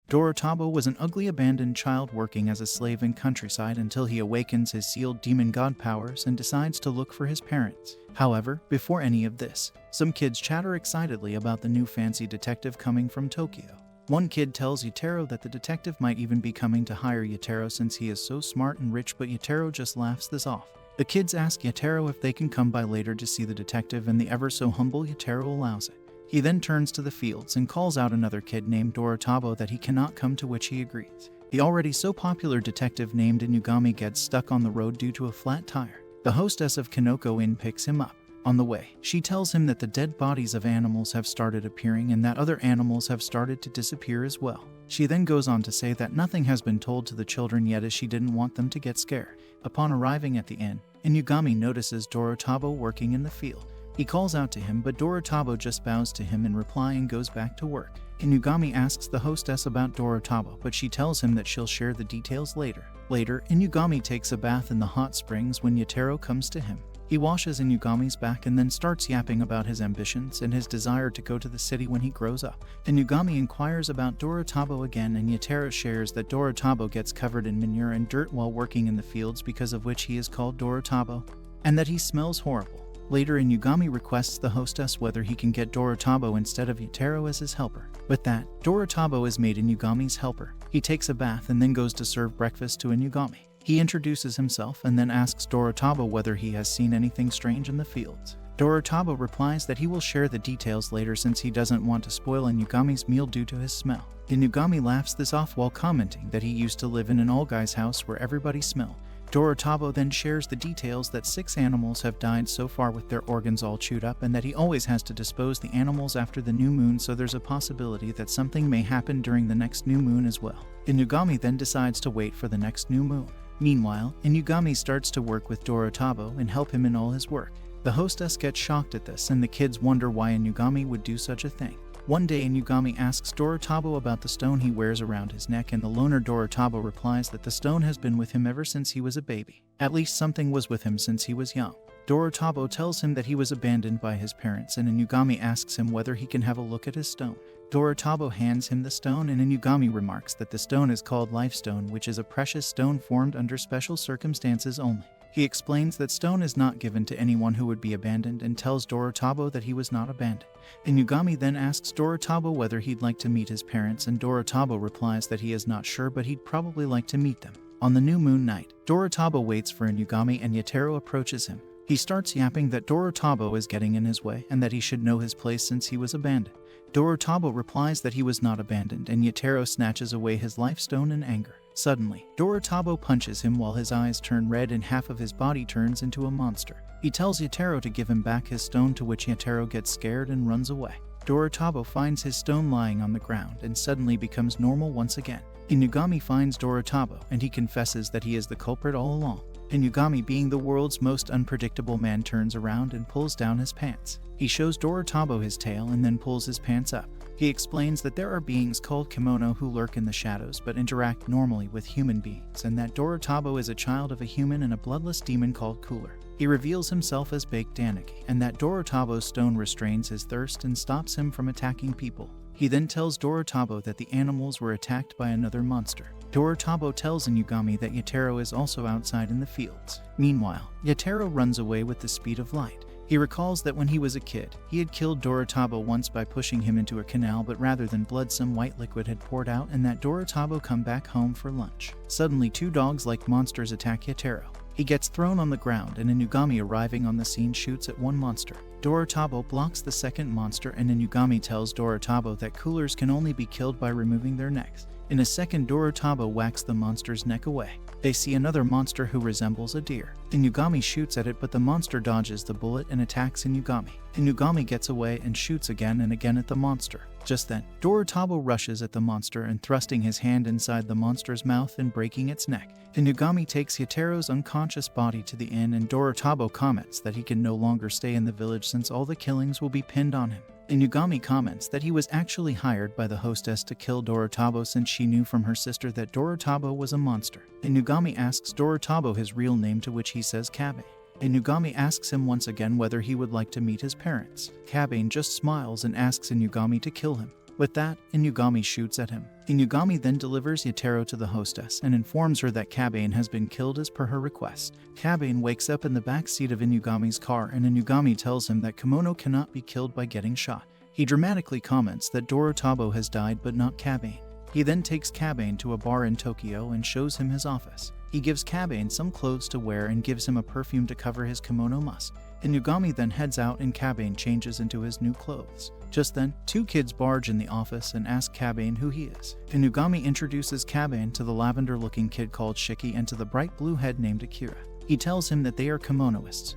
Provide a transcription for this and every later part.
Dorotabo was an ugly abandoned child working as a slave in countryside until he awakens his sealed demon god powers and decides to look for his parents. However, before any of this, some kids chatter excitedly about the new fancy detective coming from Tokyo. One kid tells Yutaro that the detective might even be coming to hire Yutaro since he is so smart and rich, but Yutaro just laughs this off. The kids ask Yutaro if they can come by later to see the detective, and the ever so humble Yutaro allows it. He then turns to the fields and calls out another kid named Dorotabo that he cannot come, to which he agrees. The already so popular detective named Inugami gets stuck on the road due to a flat tire. The hostess of Kinoko Inn picks him up. On the way, she tells him that the dead bodies of animals have started appearing and that other animals have started to disappear as well. She then goes on to say that nothing has been told to the children yet, as she didn't want them to get scared. Upon arriving at the inn, Inugami notices Dorotabo working in the field. He calls out to him, but Dorotabo just bows to him in reply and goes back to work. Inugami asks the hostess about Dorotabo, but she tells him that she'll share the details later. Later, Inugami takes a bath in the hot springs when Yutaro comes to him. He washes Inugami's back and then starts yapping about his ambitions and his desire to go to the city when he grows up. Inugami inquires about Dorotabo again, and Yutaro shares that Dorotabo gets covered in manure and dirt while working in the fields, because of which he is called Dorotabo, and that he smells horrible. Later, Inugami requests the hostess whether he can get Dorotabo instead of Yutaro as his helper. With that, Dorotabo is made Inugami's helper. He takes a bath and then goes to serve breakfast to Inugami. He introduces himself and then asks Dorotabo whether he has seen anything strange in the fields. Dorotabo replies that he will share the details later since he doesn't want to spoil Inugami's meal due to his smell. Inugami laughs this off while commenting that he used to live in an all-guys house where everybody smelled. Dorotabo then shares the details that 6 animals have died so far with their organs all chewed up, and that he always has to dispose the animals after the new moon, so there's a possibility that something may happen during the next new moon as well. Inugami then decides to wait for the next new moon. Meanwhile, Inugami starts to work with Dorotabo and help him in all his work. The hostess gets shocked at this, and the kids wonder why Inugami would do such a thing. One day, Inugami asks Dorotabo about the stone he wears around his neck, and the loner Dorotabo replies that the stone has been with him ever since he was a baby. At least something was with him since he was young. Dorotabo tells him that he was abandoned by his parents, and Inugami asks him whether he can have a look at his stone. Dorotabo hands him the stone, and Inugami remarks that the stone is called Lifestone, which is a precious stone formed under special circumstances only. He explains that stone is not given to anyone who would be abandoned, and tells Dorotabo that he was not abandoned. Inugami then asks Dorotabo whether he'd like to meet his parents, and Dorotabo replies that he is not sure, but he'd probably like to meet them. On the new moon night, Dorotabo waits for Inugami, and Yutaro approaches him. He starts yapping that Dorotabo is getting in his way and that he should know his place since he was abandoned. Dorotabo replies that he was not abandoned, and Yutaro snatches away his lifestone in anger. Suddenly, Dorotabo punches him while his eyes turn red and half of his body turns into a monster. He tells Yutaro to give him back his stone, to which Yutaro gets scared and runs away. Dorotabo finds his stone lying on the ground and suddenly becomes normal once again. Inugami finds Dorotabo, and he confesses that he is the culprit all along. Inugami, being the world's most unpredictable man, turns around and pulls down his pants. He shows Dorotabo his tail and then pulls his pants up. He explains that there are beings called Kemono who lurk in the shadows but interact normally with human beings, and that Dorotabo is a child of a human and a bloodless demon called Cooler. He reveals himself as Baked Daniki, and that Dorotabo's stone restrains his thirst and stops him from attacking people. He then tells Dorotabo that the animals were attacked by another monster. Dorotabo tells Inugami that Yutaro is also outside in the fields. Meanwhile, Yutaro runs away with the speed of light. He recalls that when he was a kid, he had killed Dorotabo once by pushing him into a canal, but rather than blood some white liquid had poured out, and that Dorotabo come back home for lunch. Suddenly 2 dogs-like monsters attack Yutaro. He gets thrown on the ground, and Inugami, arriving on the scene, shoots at one monster. Dorotabo blocks the second monster, and Inugami tells Dorotabo that coolers can only be killed by removing their necks. In a second, Dorotabo whacks the monster's neck away. They see another monster who resembles a deer. Inugami shoots at it, but the monster dodges the bullet and attacks Inugami. Inugami gets away and shoots again and again at the monster. Just then, Dorotabo rushes at the monster and thrusting his hand inside the monster's mouth and breaking its neck. Inugami takes Yutaro's unconscious body to the inn, and Dorotabo comments that he can no longer stay in the village since all the killings will be pinned on him. Inugami comments that he was actually hired by the hostess to kill Dorotabo since she knew from her sister that Dorotabo was a monster. Inugami asks Dorotabo his real name, to which he says Kabane. Inugami asks him once again whether he would like to meet his parents. Kabane just smiles and asks Inugami to kill him. With that, Inugami shoots at him. Inugami then delivers Yatero to the hostess and informs her that Kabane has been killed as per her request. Kabane wakes up in the back seat of Inugami's car and Inugami tells him that Kemono cannot be killed by getting shot. He dramatically comments that Dorotabo has died but not Kabane. He then takes Kabane to a bar in Tokyo and shows him his office. He gives Kabane some clothes to wear and gives him a perfume to cover his kimono musk. Inugami then heads out and Kabane changes into his new clothes. Just then, two kids barge in the office and ask Kabane who he is. Inugami introduces Kabane to the lavender-looking kid called Shiki and to the bright blue head named Akira. He tells him that they are kimonoists,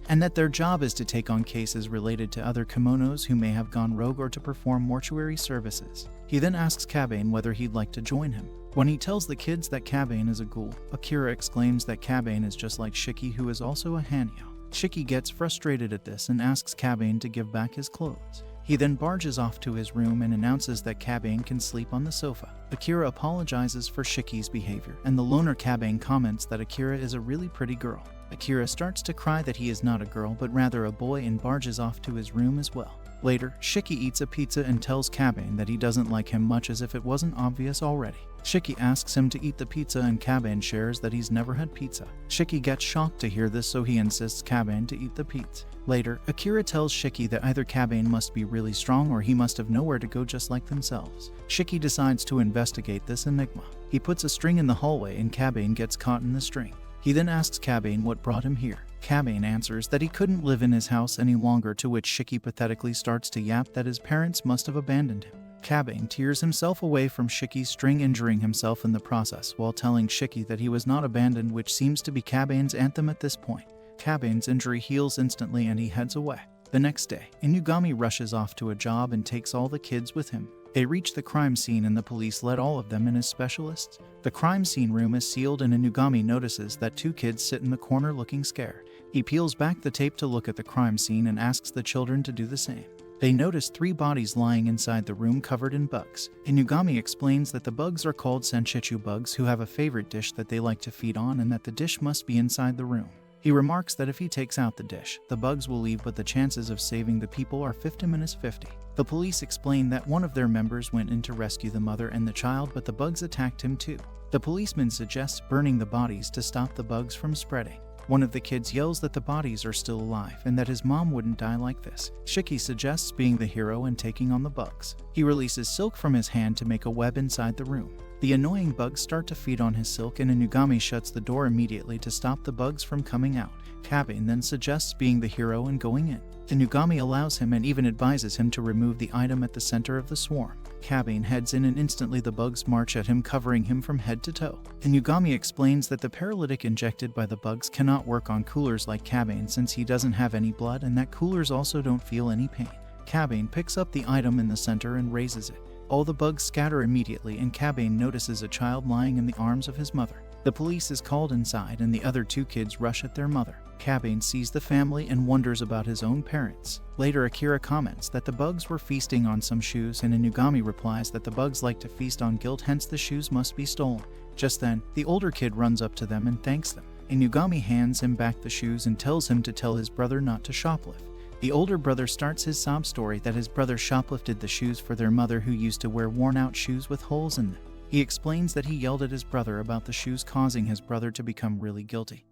and that their job is to take on cases related to other kimonos who may have gone rogue or to perform mortuary services. He then asks Kabane whether he'd like to join him. When he tells the kids that Kabane is a ghoul, Akira exclaims that Kabane is just like Shiki, who is also a hanyo. Shiki gets frustrated at this and asks Kabane to give back his clothes. He then barges off to his room and announces that Kabane can sleep on the sofa. Akira apologizes for Shiki's behavior, and the loner Kabane comments that Akira is a really pretty girl. Akira starts to cry that he is not a girl but rather a boy and barges off to his room as well. Later, Shiki eats a pizza and tells Kabane that he doesn't like him much, as if it wasn't obvious already. Shiki asks him to eat the pizza and Kabane shares that he's never had pizza. Shiki gets shocked to hear this, so he insists Kabane to eat the pizza. Later, Akira tells Shiki that either Kabane must be really strong or he must have nowhere to go just like themselves. Shiki decides to investigate this enigma. He puts a string in the hallway and Kabane gets caught in the string. He then asks Kabane what brought him here. Kabane answers that he couldn't live in his house any longer, to which Shiki pathetically starts to yap that his parents must have abandoned him. Kabane tears himself away from Shiki's string, injuring himself in the process while telling Shiki that he was not abandoned, which seems to be Kabane's anthem at this point. Kabane's injury heals instantly and he heads away. The next day, Inugami rushes off to a job and takes all the kids with him. They reach the crime scene and the police let all of them in as specialists. The crime scene room is sealed and Inugami notices that two kids sit in the corner looking scared. He peels back the tape to look at the crime scene and asks the children to do the same. They notice 3 bodies lying inside the room covered in bugs. Inugami explains that the bugs are called senshitsu bugs, who have a favorite dish that they like to feed on, and that the dish must be inside the room. He remarks that if he takes out the dish, the bugs will leave, but the chances of saving the people are 50-50. The police explain that one of their members went in to rescue the mother and the child, but the bugs attacked him too. The policeman suggests burning the bodies to stop the bugs from spreading. One of the kids yells that the bodies are still alive and that his mom wouldn't die like this. Shiki suggests being the hero and taking on the bugs. He releases silk from his hand to make a web inside the room. The annoying bugs start to feed on his silk and Inugami shuts the door immediately to stop the bugs from coming out. Kabane then suggests being the hero and going in. Inugami allows him and even advises him to remove the item at the center of the swarm. Kabane heads in and instantly the bugs march at him, covering him from head to toe. Inugami explains that the paralytic injected by the bugs cannot work on coolers like Kabane since he doesn't have any blood, and that coolers also don't feel any pain. Kabane picks up the item in the center and raises it. All the bugs scatter immediately and Kabane notices a child lying in the arms of his mother. The police is called inside and the other 2 kids rush at their mother. Kabane sees the family and wonders about his own parents. Later, Akira comments that the bugs were feasting on some shoes and Inugami replies that the bugs like to feast on guilt, hence the shoes must be stolen. Just then, the older kid runs up to them and thanks them. Inugami hands him back the shoes and tells him to tell his brother not to shoplift. The older brother starts his sob story that his brother shoplifted the shoes for their mother, who used to wear worn-out shoes with holes in them. He explains that he yelled at his brother about the shoes, causing his brother to become really guilty,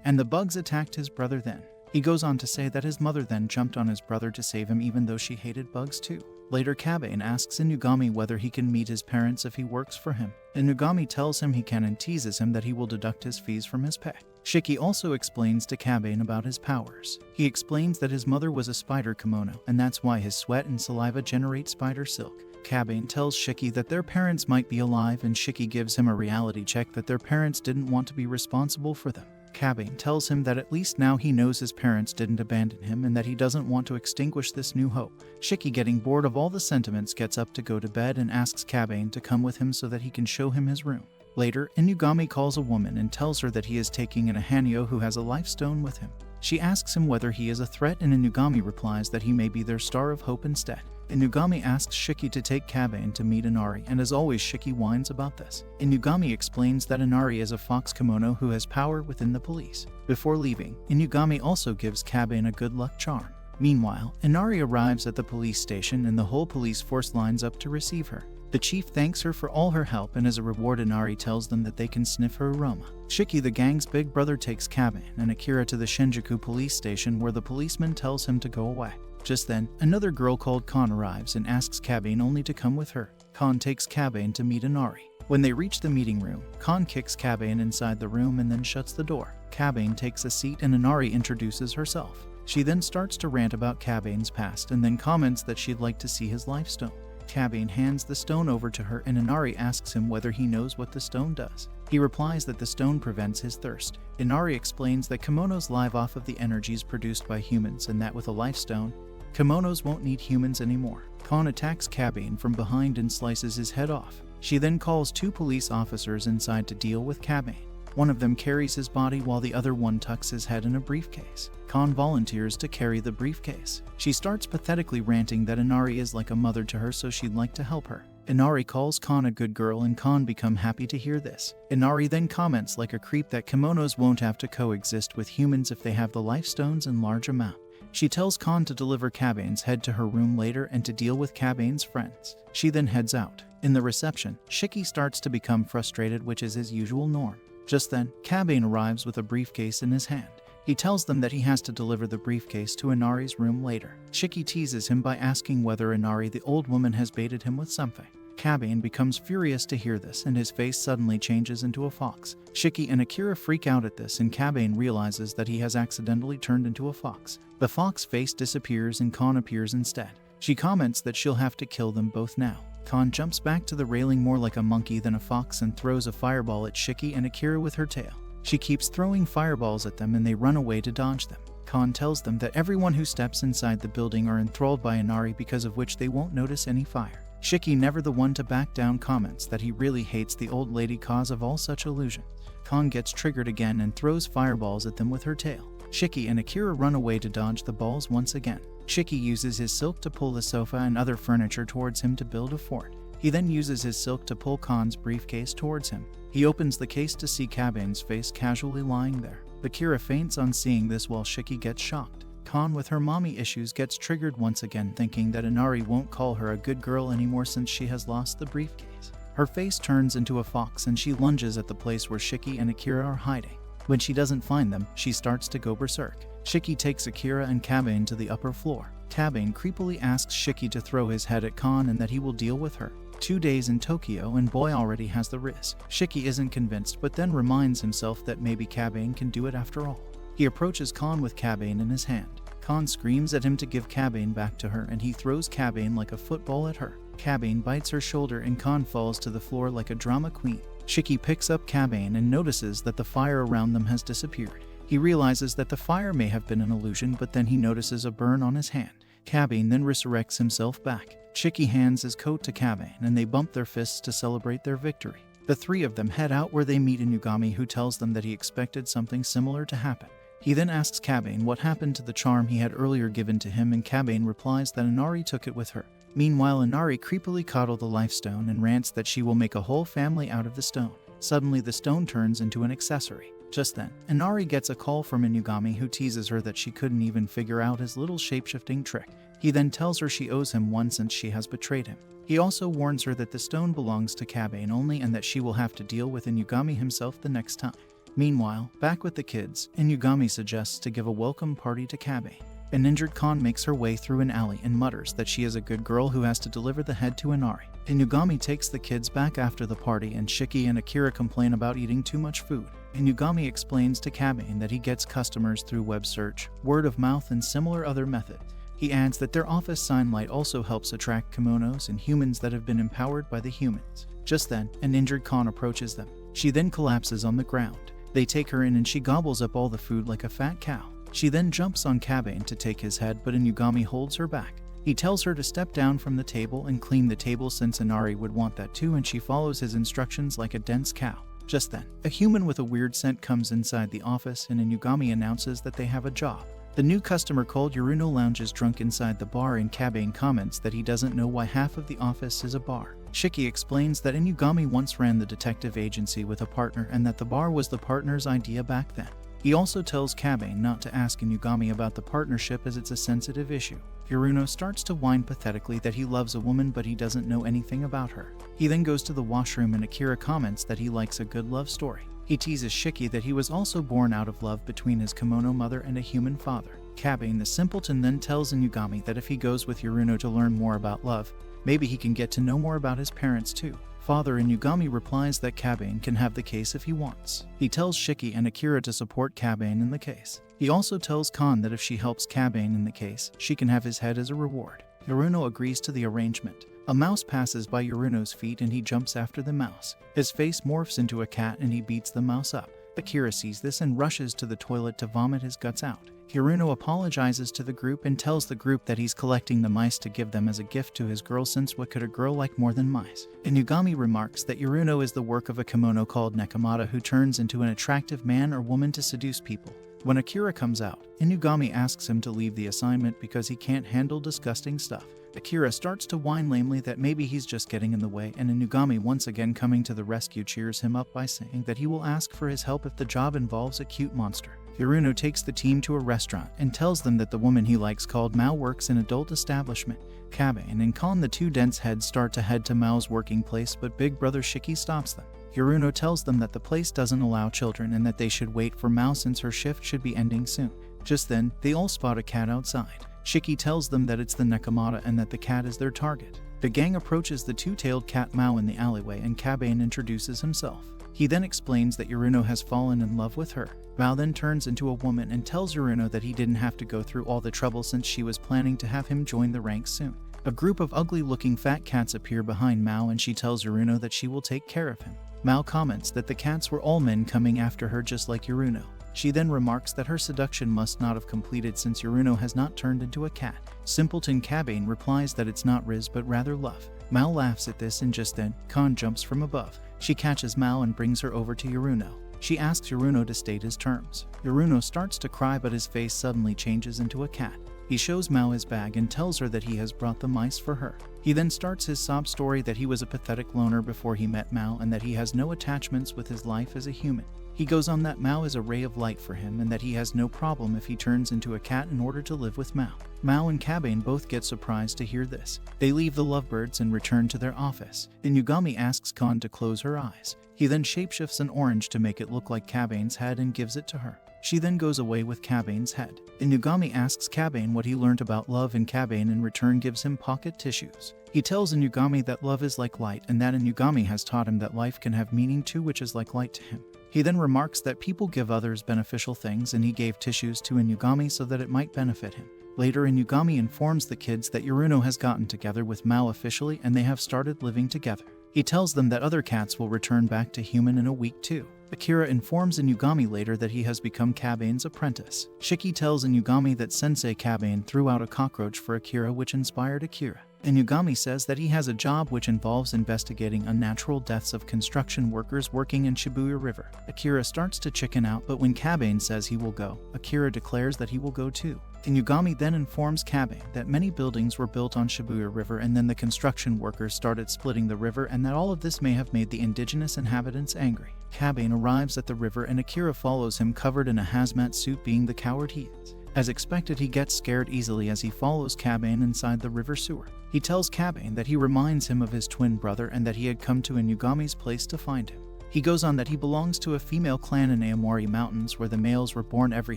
and the bugs attacked his brother then. He goes on to say that his mother then jumped on his brother to save him, even though she hated bugs too. Later, Kabane asks Inugami whether he can meet his parents if he works for him. Inugami tells him he can and teases him that he will deduct his fees from his pay. Shiki also explains to Kabane about his powers. He explains that his mother was a spider kimono, and that's why his sweat and saliva generate spider silk. Kabane tells Shiki that their parents might be alive, and Shiki gives him a reality check that their parents didn't want to be responsible for them. Kabane tells him that at least now he knows his parents didn't abandon him and that he doesn't want to extinguish this new hope. Shiki, getting bored of all the sentiments, gets up to go to bed and asks Kabane to come with him so that he can show him his room. Later, Inugami calls a woman and tells her that he is taking in a hanyo who has a life stone with him. She asks him whether he is a threat and Inugami replies that he may be their star of hope instead. Inugami asks Shiki to take Kabane to meet Inari, and as always Shiki whines about this. Inugami explains that Inari is a fox kimono who has power within the police. Before leaving, Inugami also gives Kabane a good luck charm. Meanwhile, Inari arrives at the police station and the whole police force lines up to receive her. The chief thanks her for all her help, and as a reward Inari tells them that they can sniff her aroma. Shiki, the gang's big brother, takes Kabe and Akira to the Shinjuku police station where the policeman tells him to go away. Just then, another girl called Kan arrives and asks Kabe only to come with her. Kan takes Kabe to meet Inari. When they reach the meeting room, Kan kicks Kabe inside the room and then shuts the door. Kabe takes a seat and Inari introduces herself. She then starts to rant about Kabe's past and then comments that she'd like to see his life stone. Kabe hands the stone over to her and Inari asks him whether he knows what the stone does. He replies that the stone prevents his thirst. Inari explains that kimonos live off of the energies produced by humans and that with a life stone, kimonos won't need humans anymore. Kan attacks Kabe from behind and slices his head off. She then calls 2 police officers inside to deal with Kabe. One of them carries his body while the other one tucks his head in a briefcase. Kan volunteers to carry the briefcase. She starts pathetically ranting that Inari is like a mother to her, so she'd like to help her. Inari calls Kan a good girl and Kan become happy to hear this. Inari then comments like a creep that kimonos won't have to coexist with humans if they have the life stones in large amount. She tells Kan to deliver Kabe's head to her room later and to deal with Kabe's friends. She then heads out. In the reception, Shiki starts to become frustrated, which is his usual norm. Just then, Kabe arrives with a briefcase in his hand. He tells them that he has to deliver the briefcase to Inari's room later. Shiki teases him by asking whether Inari, the old woman, has baited him with something. Kabe becomes furious to hear this and his face suddenly changes into a fox. Shiki and Akira freak out at this and Kabe realizes that he has accidentally turned into a fox. The fox face disappears and Kan appears instead. She comments that she'll have to kill them both now. Kan jumps back to the railing more like a monkey than a fox and throws a fireball at Shiki and Akira with her tail. She keeps throwing fireballs at them and they run away to dodge them. Kan tells them that everyone who steps inside the building are enthralled by Inari, because of which they won't notice any fire. Shiki, never the one to back down, comments that he really hates the old lady cause of all such illusions. Kan gets triggered again and throws fireballs at them with her tail. Shiki and Akira run away to dodge the balls once again. Shiki uses his silk to pull the sofa and other furniture towards him to build a fort. He then uses his silk to pull Kan's briefcase towards him. He opens the case to see Kabe's face casually lying there. Akira faints on seeing this while Shiki gets shocked. Kan, with her mommy issues, gets triggered once again, thinking that Inari won't call her a good girl anymore since she has lost the briefcase. Her face turns into a fox and she lunges at the place where Shiki and Akira are hiding. When she doesn't find them, she starts to go berserk. Shiki takes Akira and Kabe to the upper floor. Kabe creepily asks Shiki to throw his head at Kan and that he will deal with her. 2 days in Tokyo and boy already has the riz. Shiki isn't convinced but then reminds himself that maybe Kabe can do it after all. He approaches Kan with Kabe in his hand. Kan screams at him to give Kabe back to her and he throws Kabe like a football at her. Kabe bites her shoulder and Kan falls to the floor like a drama queen. Shiki picks up Kabe and notices that the fire around them has disappeared. He realizes that the fire may have been an illusion, but then he notices a burn on his hand. Kabe then resurrects himself back. Shiki hands his coat to Kabe and they bump their fists to celebrate their victory. The 3 of them head out where they meet Inugami, who tells them that he expected something similar to happen. He then asks Kabe what happened to the charm he had earlier given to him and Kabe replies that Inari took it with her. Meanwhile, Inari creepily coddles the life stone and rants that she will make a whole family out of the stone. Suddenly the stone turns into an accessory. Just then, Inari gets a call from Inugami, who teases her that she couldn't even figure out his little shape-shifting trick. He then tells her she owes him one since she has betrayed him. He also warns her that the stone belongs to Kabe only and that she will have to deal with Inugami himself the next time. Meanwhile, back with the kids, Inugami suggests to give a welcome party to Kabe. An injured Kan makes her way through an alley and mutters that she is a good girl who has to deliver the head to Inari. Inugami takes the kids back after the party and Shiki and Akira complain about eating too much food. Inugami explains to Kabe that he gets customers through web search, word of mouth, and similar other methods. He adds that their office sign light also helps attract kimonos and humans that have been empowered by the humans. Just then, an injured Kan approaches them. She then collapses on the ground. They take her in and she gobbles up all the food like a fat cow. She then jumps on Kabe to take his head, but Inugami holds her back. He tells her to step down from the table and clean the table since Inari would want that too, and she follows his instructions like a dense cow. Just then, a human with a weird scent comes inside the office and Inugami announces that they have a job. The new customer called Yuruno lounges drunk inside the bar and Kabe comments that he doesn't know why half of the office is a bar. Shiki explains that Inugami once ran the detective agency with a partner and that the bar was the partner's idea back then. He also tells Kabane not to ask Inugami about the partnership as it's a sensitive issue. Hiruno starts to whine pathetically that he loves a woman but he doesn't know anything about her. He then goes to the washroom and Akira comments that he likes a good love story. He teases Shiki that he was also born out of love between his kimono mother and a human father. Kabane the simpleton then tells Inugami that if he goes with Hiruno to learn more about love, maybe he can get to know more about his parents too. Father Inugami replies that Kabane can have the case if he wants. He tells Shiki and Akira to support Kabane in the case. He also tells Kon that if she helps Kabane in the case, she can have his head as a reward. Hiruno agrees to the arrangement. A mouse passes by Hiruno's feet and he jumps after the mouse. His face morphs into a cat and he beats the mouse up. Akira sees this and rushes to the toilet to vomit his guts out. Hiruno apologizes to the group and tells the group that he's collecting the mice to give them as a gift to his girl, since what could a girl like more than mice? Inugami remarks that Hiruno is the work of a kimono called Nekomata who turns into an attractive man or woman to seduce people. When Akira comes out, Inugami asks him to leave the assignment because he can't handle disgusting stuff. Akira starts to whine lamely that maybe he's just getting in the way, and Inugami, once again coming to the rescue, cheers him up by saying that he will ask for his help if the job involves a cute monster. Hiruno takes the team to a restaurant and tells them that the woman he likes called Mao works in adult establishment. Kabane and Kon, the two dense heads, start to head to Mao's working place, but Big Brother Shiki stops them. Hiruno tells them that the place doesn't allow children and that they should wait for Mao since her shift should be ending soon. Just then, they all spot a cat outside. Shiki tells them that it's the Nekomata and that the cat is their target. The gang approaches the two-tailed cat Mao in the alleyway and Kabane introduces himself. He then explains that Hiruno has fallen in love with her. Mao then turns into a woman and tells Hiruno that he didn't have to go through all the trouble since she was planning to have him join the ranks soon. A group of ugly-looking fat cats appear behind Mao and she tells Hiruno that she will take care of him. Mao comments that the cats were all men coming after her just like Hiruno. She then remarks that her seduction must not have completed since Hiruno has not turned into a cat. Simpleton Kabane replies that it's not Riz but rather love. Mao laughs at this and just then, Kon jumps from above. She catches Mao and brings her over to Hiruno. She asks Hiruno to state his terms. Hiruno starts to cry but his face suddenly changes into a cat. He shows Mao his bag and tells her that he has brought the mice for her. He then starts his sob story that he was a pathetic loner before he met Mao and that he has no attachments with his life as a human. He goes on that Mao is a ray of light for him and that he has no problem if he turns into a cat in order to live with Mao. Mao and Kabane both get surprised to hear this. They leave the lovebirds and return to their office. Inugami asks Kon to close her eyes. He then shapeshifts an orange to make it look like Kabane's head and gives it to her. She then goes away with Kabane's head. Inugami asks Kabane what he learned about love and Kabane in return gives him pocket tissues. He tells Inugami that love is like light and that Inugami has taught him that life can have meaning too, which is like light to him. He then remarks that people give others beneficial things and he gave tissues to Inugami so that it might benefit him. Later, Inugami informs the kids that Hiruno has gotten together with Mao officially and they have started living together. He tells them that other cats will return back to human in a week too. Akira informs Inugami later that he has become Kabane's apprentice. Shiki tells Inugami that Sensei Kabane threw out a cockroach for Akira, which inspired Akira. Inugami says that he has a job which involves investigating unnatural deaths of construction workers working in Shibuya River. Akira starts to chicken out, but when Kabane says he will go, Akira declares that he will go too. Inugami then informs Kabane that many buildings were built on Shibuya River and then the construction workers started splitting the river and that all of this may have made the indigenous inhabitants angry. Kabane arrives at the river and Akira follows him covered in a hazmat suit, being the coward he is. As expected, he gets scared easily as he follows Kabane inside the river sewer. He tells Kabane that he reminds him of his twin brother and that he had come to Inugami's place to find him. He goes on that he belongs to a female clan in Aomori Mountains where the males were born every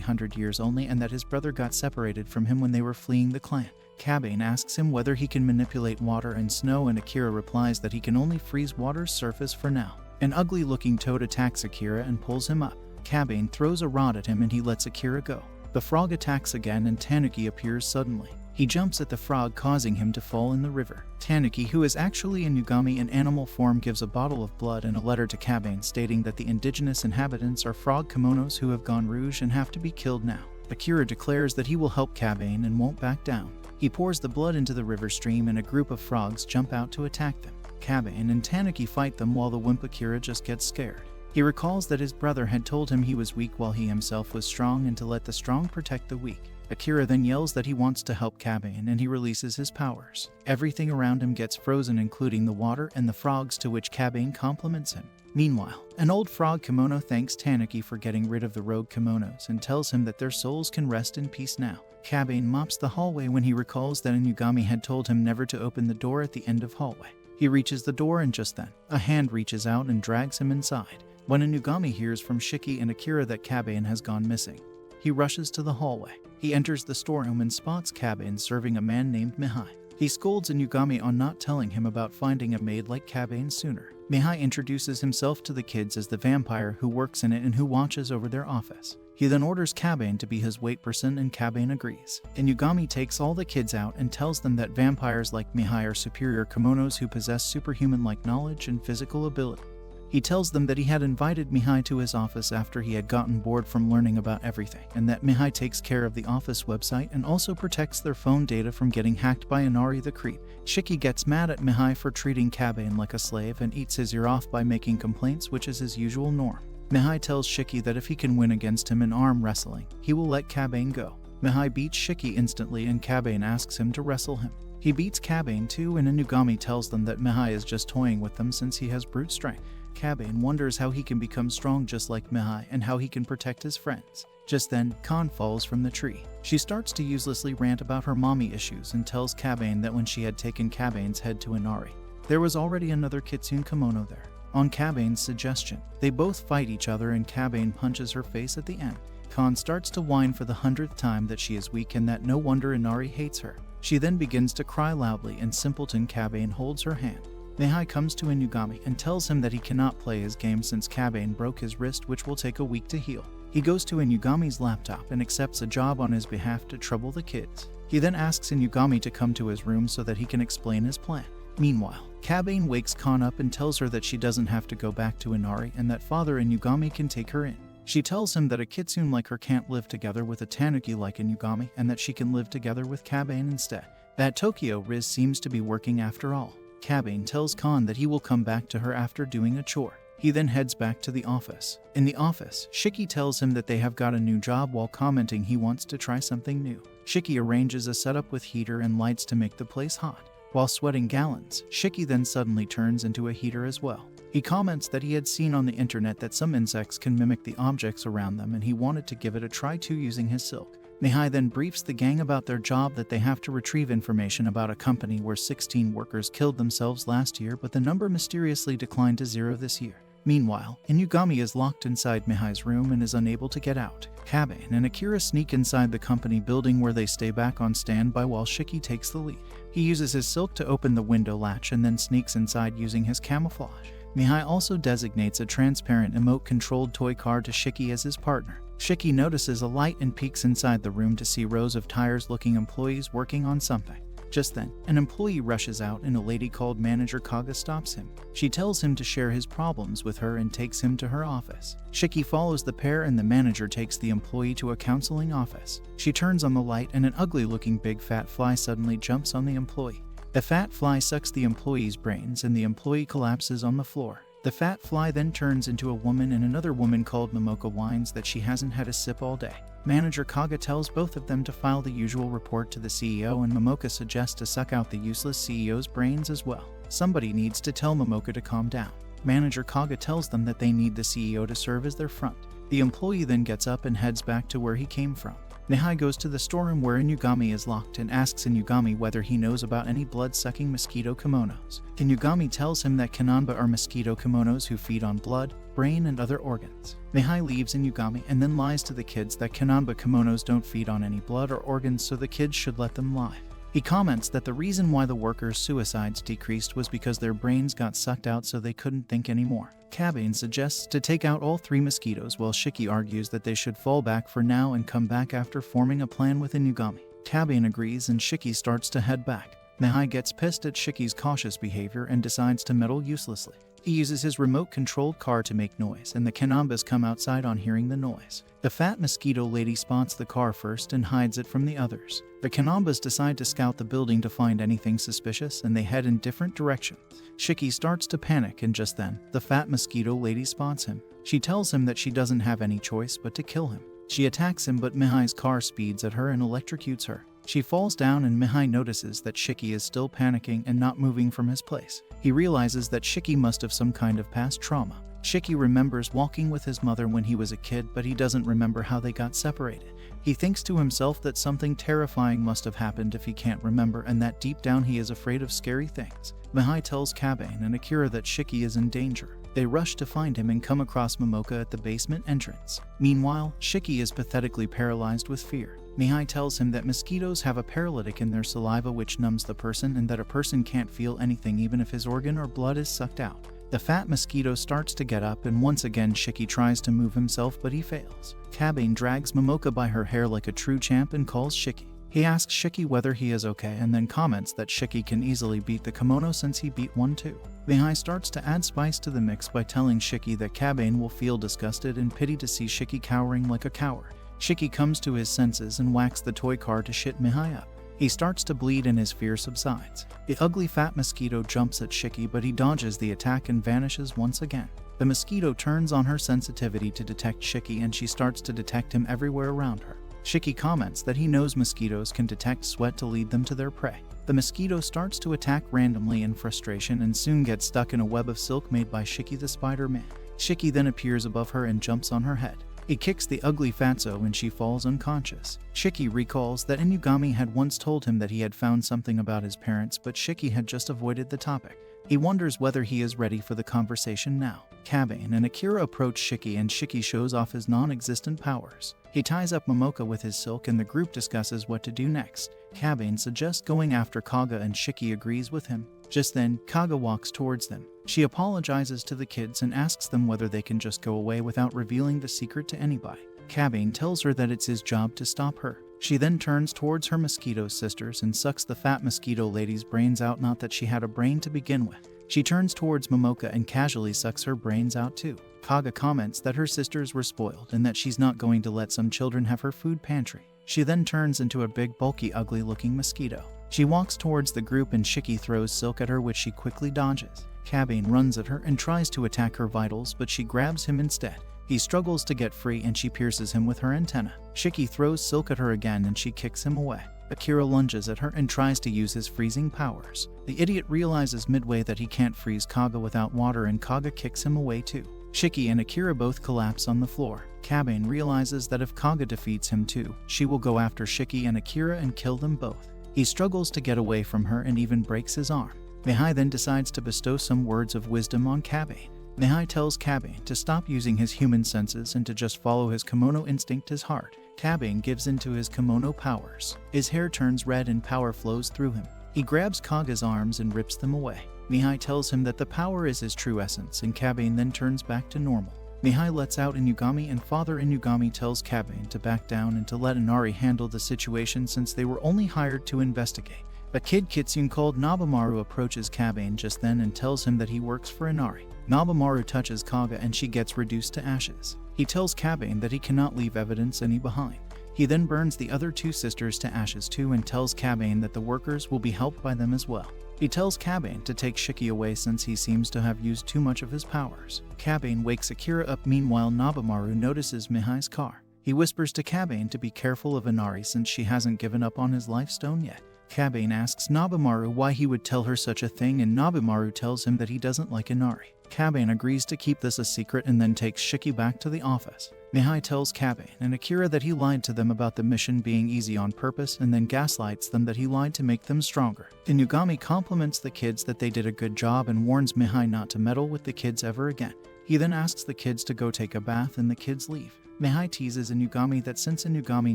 100 years only and that his brother got separated from him when they were fleeing the clan. Kabane asks him whether he can manipulate water and snow and Akira replies that he can only freeze water's surface for now. An ugly-looking toad attacks Akira and pulls him up. Kabane throws a rod at him and he lets Akira go. The frog attacks again and Tanuki appears suddenly. He jumps at the frog, causing him to fall in the river. Tanuki, who is actually Inugami in animal form, gives a bottle of blood and a letter to Kabane stating that the indigenous inhabitants are frog kimonos who have gone rouge and have to be killed now. Akira declares that he will help Kabane and won't back down. He pours the blood into the river stream and a group of frogs jump out to attack them. Kabane and Tanuki fight them while the wimp Akira just gets scared. He recalls that his brother had told him he was weak while he himself was strong and to let the strong protect the weak. Akira then yells that he wants to help Kabane and he releases his powers. Everything around him gets frozen, including the water and the frogs, to which Kabane compliments him. Meanwhile, an old frog kimono thanks Tanuki for getting rid of the rogue kimonos and tells him that their souls can rest in peace now. Kabane mops the hallway when he recalls that Inugami had told him never to open the door at the end of hallway. He reaches the door and just then, a hand reaches out and drags him inside. When Inugami hears from Shiki and Akira that Kabane has gone missing, he rushes to the hallway. He enters the storeroom and spots Kabane serving a man named Mihai. He scolds Inugami on not telling him about finding a maid like Kabane sooner. Mihai introduces himself to the kids as the vampire who works in it and who watches over their office. He then orders Kabane to be his wait person and Kabane agrees. Inugami takes all the kids out and tells them that vampires like Mihai are superior kimonos who possess superhuman-like knowledge and physical ability. He tells them that he had invited Mihai to his office after he had gotten bored from learning about everything, and that Mihai takes care of the office website and also protects their phone data from getting hacked by Inari the Creep. Shiki gets mad at Mihai for treating Kabane like a slave and eats his ear off by making complaints, which is his usual norm. Mihai tells Shiki that if he can win against him in arm wrestling, he will let Kabane go. Mihai beats Shiki instantly and Kabane asks him to wrestle him. He beats Kabane too, and Inugami tells them that Mihai is just toying with them since he has brute strength. Kabane wonders how he can become strong just like Mihai and how he can protect his friends. Just then, Khan falls from the tree. She starts to uselessly rant about her mommy issues and tells Kabane that when she had taken Kabane's head to Inari, there was already another kitsune kimono there. On Kabane's suggestion, they both fight each other and Kabane punches her face at the end. Khan starts to whine for the 100th time that she is weak and that no wonder Inari hates her. She then begins to cry loudly and simpleton Kabane holds her hand. Mihai comes to Inugami and tells him that he cannot play his game since Kabane broke his wrist, which will take a week to heal. He goes to Inugami's laptop and accepts a job on his behalf to trouble the kids. He then asks Inugami to come to his room so that he can explain his plan. Meanwhile, Kabane wakes Khan up and tells her that she doesn't have to go back to Inari and that Father Inugami can take her in. She tells him that a kitsune like her can't live together with a tanuki like Inugami and that she can live together with Kabane instead. That Tokyo Riz seems to be working after all. Kabane tells Khan that he will come back to her after doing a chore. He then heads back to the office. In the office, Shiki tells him that they have got a new job while commenting he wants to try something new. Shiki arranges a setup with heater and lights to make the place hot. While sweating gallons, Shiki then suddenly turns into a heater as well. He comments that he had seen on the internet that some insects can mimic the objects around them and he wanted to give it a try too using his silk. Mihai then briefs the gang about their job, that they have to retrieve information about a company where 16 workers killed themselves last year, but the number mysteriously declined to 0 this year. Meanwhile, Inugami is locked inside Mihai's room and is unable to get out. Kabane and Akira sneak inside the company building where they stay back on standby while Shiki takes the lead. He uses his silk to open the window latch and then sneaks inside using his camouflage. Mihai also designates a transparent emote-controlled toy car to Shiki as his partner. Shiki notices a light and peeks inside the room to see rows of tires-looking employees working on something. Just then, an employee rushes out and a lady called Manager Kaga stops him. She tells him to share his problems with her and takes him to her office. Shiki follows the pair and the manager takes the employee to a counseling office. She turns on the light and an ugly-looking big fat fly suddenly jumps on the employee. The fat fly sucks the employee's brains and the employee collapses on the floor. The fat fly then turns into a woman and another woman called Momoka whines that she hasn't had a sip all day. Manager Kaga tells both of them to file the usual report to the CEO and Momoka suggests to suck out the useless CEO's brains as well. Somebody needs to tell Momoka to calm down. Manager Kaga tells them that they need the CEO to serve as their front. The employee then gets up and heads back to where he came from. Mihai goes to the storeroom where Inugami is locked and asks Inugami whether he knows about any blood-sucking mosquito kimonos. Inugami tells him that kananba are mosquito kimonos who feed on blood, brain, and other organs. Mihai leaves Inugami and then lies to the kids that kananba kimonos don't feed on any blood or organs, so the kids should let them lie. He comments that the reason why the workers' suicides decreased was because their brains got sucked out so they couldn't think anymore. Kabane suggests to take out all 3 mosquitoes while Shiki argues that they should fall back for now and come back after forming a plan with Inugami. Kabane agrees and Shiki starts to head back. Mihai gets pissed at Shiki's cautious behavior and decides to meddle uselessly. He uses his remote-controlled car to make noise, and the kanambas come outside on hearing the noise. The fat mosquito lady spots the car first and hides it from the others. The kanambas decide to scout the building to find anything suspicious, and they head in different directions. Shiki starts to panic, and just then, the fat mosquito lady spots him. She tells him that she doesn't have any choice but to kill him. She attacks him, but Mihai's car speeds at her and electrocutes her. She falls down and Mihai notices that Shiki is still panicking and not moving from his place. He realizes that Shiki must have some kind of past trauma. Shiki remembers walking with his mother when he was a kid, but he doesn't remember how they got separated. He thinks to himself that something terrifying must have happened if he can't remember, and that deep down he is afraid of scary things. Mihai tells Kabane and Akira that Shiki is in danger. They rush to find him and come across Momoka at the basement entrance. Meanwhile, Shiki is pathetically paralyzed with fear. Mihai tells him that mosquitoes have a paralytic in their saliva which numbs the person, and that a person can't feel anything even if his organ or blood is sucked out. The fat mosquito starts to get up, and once again Shiki tries to move himself, but he fails. Kabane drags Momoka by her hair like a true champ and calls Shiki. He asks Shiki whether he is okay and then comments that Shiki can easily beat the kimono since he beat one too. Mihai starts to add spice to the mix by telling Shiki that Kabane will feel disgusted and pity to see Shiki cowering like a coward. Shiki comes to his senses and whacks the toy car to shit Mihai up. He starts to bleed and his fear subsides. The ugly fat mosquito jumps at Shiki, but he dodges the attack and vanishes once again. The mosquito turns on her sensitivity to detect Shiki, and she starts to detect him everywhere around her. Shiki comments that he knows mosquitoes can detect sweat to lead them to their prey. The mosquito starts to attack randomly in frustration and soon gets stuck in a web of silk made by Shiki the Spider-Man. Shiki then appears above her and jumps on her head. He kicks the ugly fatso and she falls unconscious. Shiki recalls that Inugami had once told him that he had found something about his parents, but Shiki had just avoided the topic. He wonders whether he is ready for the conversation now. Kabane and Akira approach Shiki, and Shiki shows off his non-existent powers. He ties up Momoka with his silk and the group discusses what to do next. Kabane suggests going after Kaga and Shiki agrees with him. Just then, Kaga walks towards them. She apologizes to the kids and asks them whether they can just go away without revealing the secret to anybody. Kabane tells her that it's his job to stop her. She then turns towards her mosquito sisters and sucks the fat mosquito lady's brains out, not that she had a brain to begin with. She turns towards Momoka and casually sucks her brains out too. Kaga comments that her sisters were spoiled and that she's not going to let some children have her food pantry. She then turns into a big, bulky, ugly-looking mosquito. She walks towards the group and Shiki throws silk at her, which she quickly dodges. Kabane runs at her and tries to attack her vitals, but she grabs him instead. He struggles to get free and she pierces him with her antenna. Shiki throws silk at her again and she kicks him away. Akira lunges at her and tries to use his freezing powers. The idiot realizes midway that he can't freeze Kaga without water, and Kaga kicks him away too. Shiki and Akira both collapse on the floor. Kabane realizes that if Kaga defeats him too, she will go after Shiki and Akira and kill them both. He struggles to get away from her and even breaks his arm. Mihai then decides to bestow some words of wisdom on Kabane. Mihai tells Kabane to stop using his human senses and to just follow his kimono instinct, his heart. Kabane gives in to his kimono powers. His hair turns red and power flows through him. He grabs Kaga's arms and rips them away. Mihai tells him that the power is his true essence, and Kabane then turns back to normal. Mihai lets out Inugami, and Father Inugami tells Kabane to back down and to let Inari handle the situation since they were only hired to investigate. A kid kitsune called Nobamaru approaches Kabane just then and tells him that he works for Inari. Nobamaru touches Kaga and she gets reduced to ashes. He tells Kabane that he cannot leave evidence any behind. He then burns the other two sisters to ashes too and tells Kabane that the workers will be helped by them as well. He tells Kabane to take Shiki away since he seems to have used too much of his powers. Kabane wakes Akira up. Meanwhile, Nobamaru notices Mihai's car. He whispers to Kabane to be careful of Inari since she hasn't given up on his life stone yet. Kabane asks Nobamaru why he would tell her such a thing, and Nobamaru tells him that he doesn't like Inari. Kabane agrees to keep this a secret and then takes Shiki back to the office. Mihai tells Kabane and Akira that he lied to them about the mission being easy on purpose and then gaslights them that he lied to make them stronger. Inugami compliments the kids that they did a good job and warns Mihai not to meddle with the kids ever again. He then asks the kids to go take a bath and the kids leave. Mihai teases Inugami that since Inugami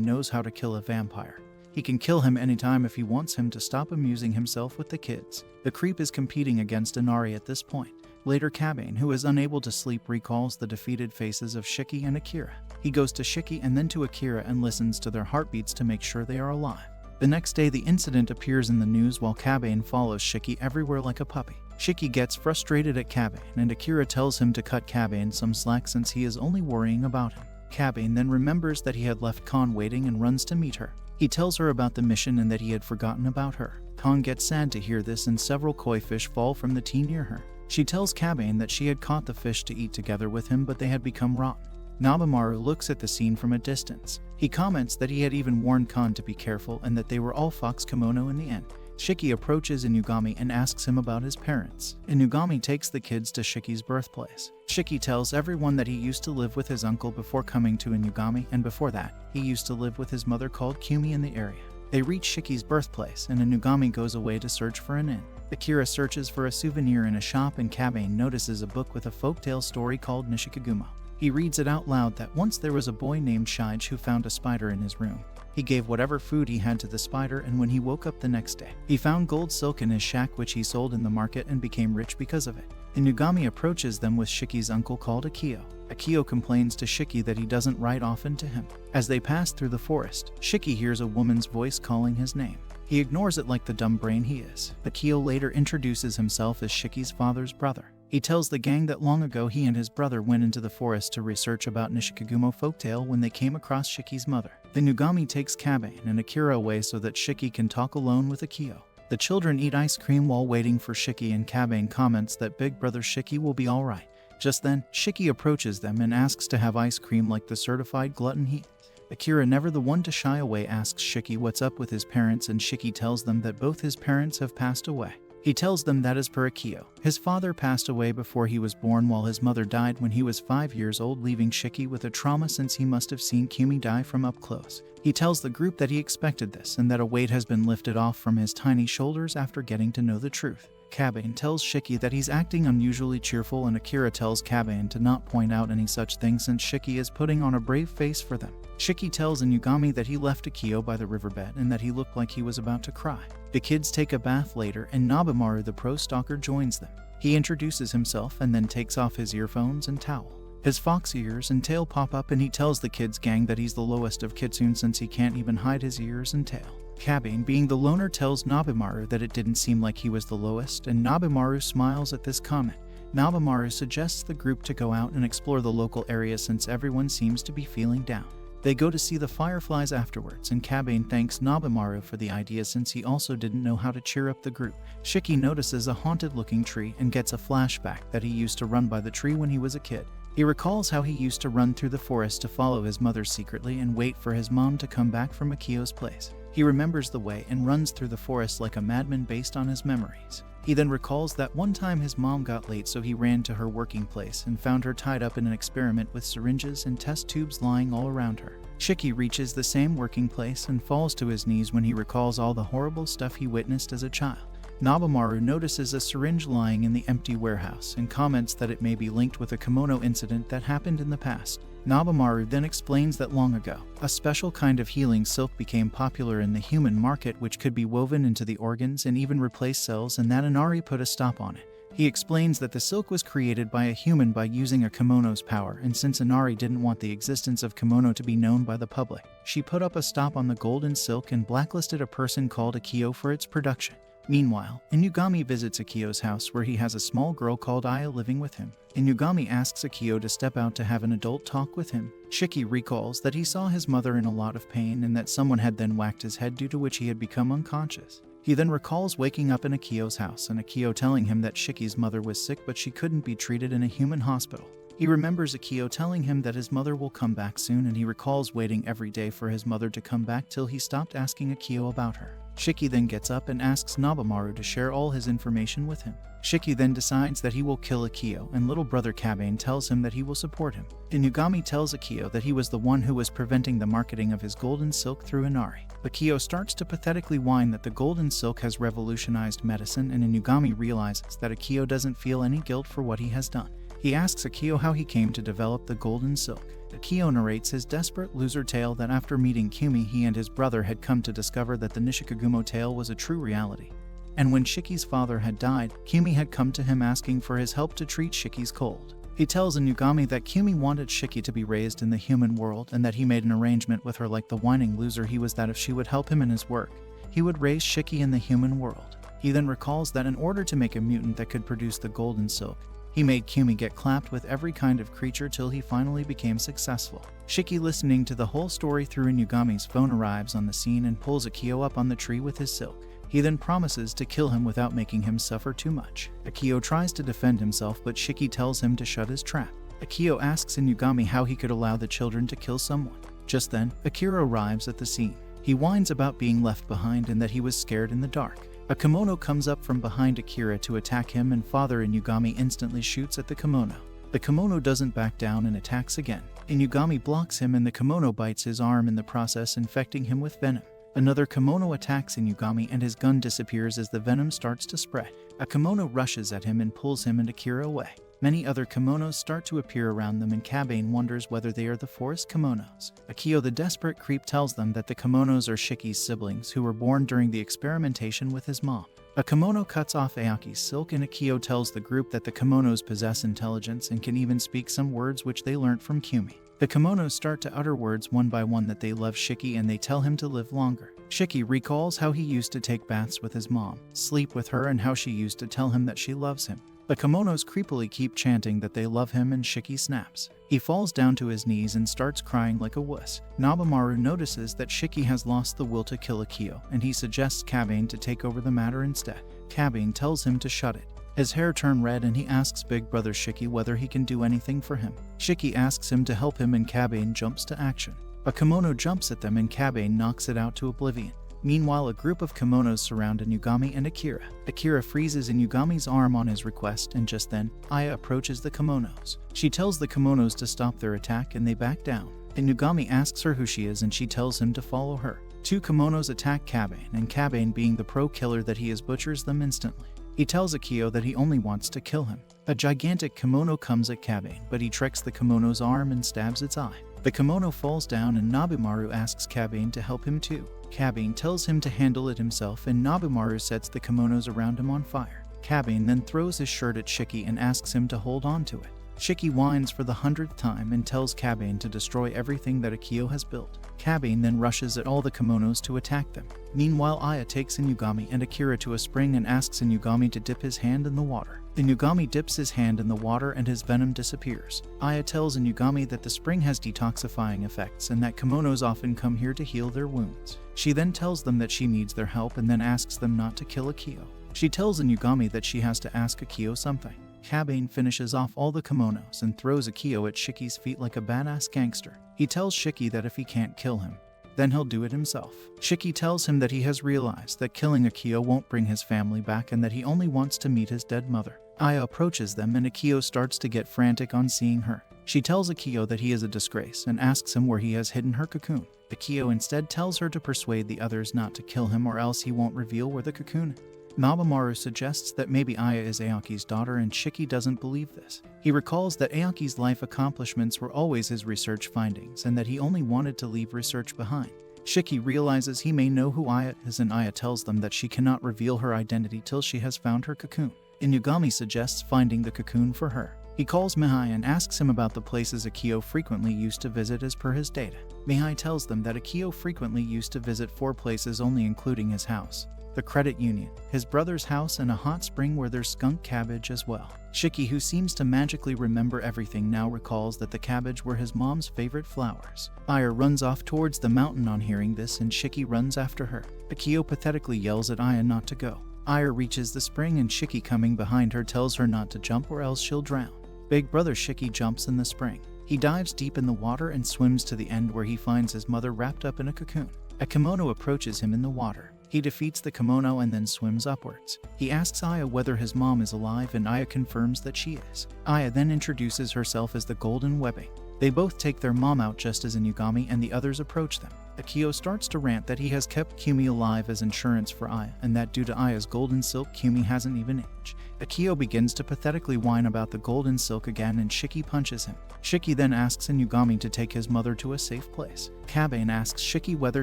knows how to kill a vampire, he can kill him anytime if he wants him to stop amusing himself with the kids. The creep is competing against Inari at this point. Later, Kabane, who is unable to sleep, recalls the defeated faces of Shiki and Akira. He goes to Shiki and then to Akira and listens to their heartbeats to make sure they are alive. The next day, the incident appears in the news while Kabane follows Shiki everywhere like a puppy. Shiki gets frustrated at Kabane and Akira tells him to cut Kabane some slack since he is only worrying about him. Kabane then remembers that he had left Khan waiting and runs to meet her. He tells her about the mission and that he had forgotten about her. Khan gets sad to hear this and several koi fish fall from the tea near her. She tells Kabane that she had caught the fish to eat together with him, but they had become rotten. Nobamaru looks at the scene from a distance. He comments that he had even warned Khan to be careful and that they were all fox kimono in the end. Shiki approaches Inugami and asks him about his parents. Inugami takes the kids to Shiki's birthplace. Shiki tells everyone that he used to live with his uncle before coming to Inugami, and before that, he used to live with his mother called Kumi in the area. They reach Shiki's birthplace, and Inugami goes away to search for an inn. Akira searches for a souvenir in a shop, and Kabane notices a book with a folktale story called Nishikagumo. He reads it out loud that once there was a boy named Shige who found a spider in his room. He gave whatever food he had to the spider, and when he woke up the next day, he found gold silk in his shack which he sold in the market and became rich because of it. Inugami approaches them with Shiki's uncle called Akio. Akio complains to Shiki that he doesn't write often to him. As they pass through the forest, Shiki hears a woman's voice calling his name. He ignores it like the dumb brain he is. Akio later introduces himself as Shiki's father's brother. He tells the gang that long ago he and his brother went into the forest to research about Nishikagumo folktale when they came across Shiki's mother. The Inugami takes Kabane and Akira away so that Shiki can talk alone with Akio. The children eat ice cream while waiting for Shiki, and Kabane comments that big brother Shiki will be alright. Just then, Shiki approaches them and asks to have ice cream like the certified glutton he is. Akira, never the one to shy away, asks Shiki what's up with his parents, and Shiki tells them that both his parents have passed away. He tells them that as per Akio, his father passed away before he was born, while his mother died when he was 5 years old, leaving Shiki with a trauma since he must have seen Kumi die from up close. He tells the group that he expected this and that a weight has been lifted off from his tiny shoulders after getting to know the truth. Kabane tells Shiki that he's acting unusually cheerful, and Akira tells Kabane to not point out any such thing since Shiki is putting on a brave face for them. Shiki tells Inugami that he left Akio by the riverbed and that he looked like he was about to cry. The kids take a bath later, and Nobumaru the pro stalker joins them. He introduces himself and then takes off his earphones and towel. His fox ears and tail pop up, and he tells the kids gang that he's the lowest of kitsune since he can't even hide his ears and tail. Kabane, being the loner, tells Nobumaru that it didn't seem like he was the lowest, and Nobumaru smiles at this comment. Nobumaru suggests the group to go out and explore the local area since everyone seems to be feeling down. They go to see the fireflies afterwards, and Kabane thanks Nobumaru for the idea since he also didn't know how to cheer up the group. Shiki notices a haunted-looking tree and gets a flashback that he used to run by the tree when he was a kid. He recalls how he used to run through the forest to follow his mother secretly and wait for his mom to come back from Akio's place. He remembers the way and runs through the forest like a madman based on his memories. He then recalls that one time his mom got late, so he ran to her working place and found her tied up in an experiment with syringes and test tubes lying all around her. Shiki reaches the same working place and falls to his knees when he recalls all the horrible stuff he witnessed as a child. Nobumaru notices a syringe lying in the empty warehouse and comments that it may be linked with a kimono incident that happened in the past. Nobumaru then explains that long ago, a special kind of healing silk became popular in the human market which could be woven into the organs and even replace cells, and that Inari put a stop on it. He explains that the silk was created by a human by using a kimono's power, and since Inari didn't want the existence of kimono to be known by the public, she put up a stop on the golden silk and blacklisted a person called Akio for its production. Meanwhile, Inugami visits Akio's house where he has a small girl called Aya living with him. Inugami asks Akio to step out to have an adult talk with him. Shiki recalls that he saw his mother in a lot of pain and that someone had then whacked his head, due to which he had become unconscious. He then recalls waking up in Akio's house and Akio telling him that Shiki's mother was sick but she couldn't be treated in a human hospital. He remembers Akio telling him that his mother will come back soon, and he recalls waiting every day for his mother to come back till he stopped asking Akio about her. Shiki then gets up and asks Nobumaru to share all his information with him. Shiki then decides that he will kill Akio, and little brother Kabane tells him that he will support him. Inugami tells Akio that he was the one who was preventing the marketing of his golden silk through Inari. Akio starts to pathetically whine that the golden silk has revolutionized medicine, and Inugami realizes that Akio doesn't feel any guilt for what he has done. He asks Akio how he came to develop the golden silk. Akio narrates his desperate loser tale that after meeting Kumi, he and his brother had come to discover that the Nishikagumo tale was a true reality. And when Shiki's father had died, Kumi had come to him asking for his help to treat Shiki's cold. He tells Inugami that Kumi wanted Shiki to be raised in the human world and that he made an arrangement with her like the whining loser he was, that if she would help him in his work, he would raise Shiki in the human world. He then recalls that in order to make a mutant that could produce the golden silk, he made Kumi get clapped with every kind of creature till he finally became successful. Shiki, listening to the whole story through Inugami's phone, arrives on the scene and pulls Akio up on the tree with his silk. He then promises to kill him without making him suffer too much. Akio tries to defend himself, but Shiki tells him to shut his trap. Akio asks Inugami how he could allow the children to kill someone. Just then, Akira arrives at the scene. He whines about being left behind and that he was scared in the dark. A kimono comes up from behind Akira to attack him, and Father Inugami instantly shoots at the kimono. The kimono doesn't back down and attacks again. Inugami blocks him and the kimono bites his arm, in the process infecting him with venom. Another kimono attacks Inugami and his gun disappears as the venom starts to spread. A kimono rushes at him and pulls him and Akira away. Many other kimonos start to appear around them, and Kabane wonders whether they are the forest kimonos. Akio, the desperate creep, tells them that the kimonos are Shiki's siblings who were born during the experimentation with his mom. A kimono cuts off Ayaki's silk, and Akio tells the group that the kimonos possess intelligence and can even speak some words which they learnt from Kumi. The kimonos start to utter words one by one that they love Shiki and they tell him to live longer. Shiki recalls how he used to take baths with his mom, sleep with her, and how she used to tell him that she loves him. The kimonos creepily keep chanting that they love him, and Shiki snaps. He falls down to his knees and starts crying like a wuss. Nobamaru notices that Shiki has lost the will to kill Akio, and he suggests Kabane to take over the matter instead. Kabane tells him to shut it. His hair turns red and he asks Big Brother Shiki whether he can do anything for him. Shiki asks him to help him and Kabane jumps to action. A kimono jumps at them and Kabane knocks it out to oblivion. Meanwhile, a group of kimonos surround Inugami and Akira. Akira freezes Inugami's arm on his request, and just then, Aya approaches the kimonos. She tells the kimonos to stop their attack and they back down. Inugami asks her who she is and she tells him to follow her. Two kimonos attack Kabane, and Kabane, being the pro killer that he is, butchers them instantly. He tells Akio that he only wants to kill him. A gigantic kimono comes at Kabane, but he tricks the kimono's arm and stabs its eye. The kimono falls down and Nobumaru asks Kabane to help him too. Kabane tells him to handle it himself, and Nobumaru sets the kimonos around him on fire. Kabane then throws his shirt at Shiki and asks him to hold on to it. Shiki whines for the 100th time and tells Kabane to destroy everything that Akio has built. Kabane then rushes at all the kimonos to attack them. Meanwhile, Aya takes Inugami and Akira to a spring and asks Inugami to dip his hand in the water. Inugami dips his hand in the water and his venom disappears. Aya tells Inugami that the spring has detoxifying effects and that kimonos often come here to heal their wounds. She then tells them that she needs their help and then asks them not to kill Akio. She tells Inugami that she has to ask Akio something. Kabane finishes off all the kimonos and throws Akio at Shiki's feet like a badass gangster. He tells Shiki that if he can't kill him, then he'll do it himself. Shiki tells him that he has realized that killing Akio won't bring his family back and that he only wants to meet his dead mother. Aya approaches them and Akio starts to get frantic on seeing her. She tells Akio that he is a disgrace and asks him where he has hidden her cocoon. Akio instead tells her to persuade the others not to kill him or else he won't reveal where the cocoon is. Nobumaru suggests that maybe Aya is Ayaki's daughter, and Shiki doesn't believe this. He recalls that Ayaki's life accomplishments were always his research findings and that he only wanted to leave research behind. Shiki realizes he may know who Aya is, and Aya tells them that she cannot reveal her identity till she has found her cocoon. Inugami suggests finding the cocoon for her. He calls Mihai and asks him about the places Akio frequently used to visit as per his data. Mihai tells them that Akio frequently used to visit 4 places only, including his house, the credit union, his brother's house, and a hot spring where there's skunk cabbage as well. Shiki, who seems to magically remember everything now, recalls that the cabbage were his mom's favorite flowers. Aya runs off towards the mountain on hearing this, and Shiki runs after her. Akio pathetically yells at Aya not to go. Aya reaches the spring and Shiki, coming behind her, tells her not to jump or else she'll drown. Big brother Shiki jumps in the spring. He dives deep in the water and swims to the end where he finds his mother wrapped up in a cocoon. A kimono approaches him in the water. He defeats the kimono and then swims upwards. He asks Aya whether his mom is alive and Aya confirms that she is. Aya then introduces herself as the Golden Webbing. They both take their mom out just as Inugami and the others approach them. Akio starts to rant that he has kept Kumi alive as insurance for Aya and that due to Aya's golden silk, Kumi hasn't even aged. Akio begins to pathetically whine about the golden silk again and Shiki punches him. Shiki then asks Inugami to take his mother to a safe place. Kabane asks Shiki whether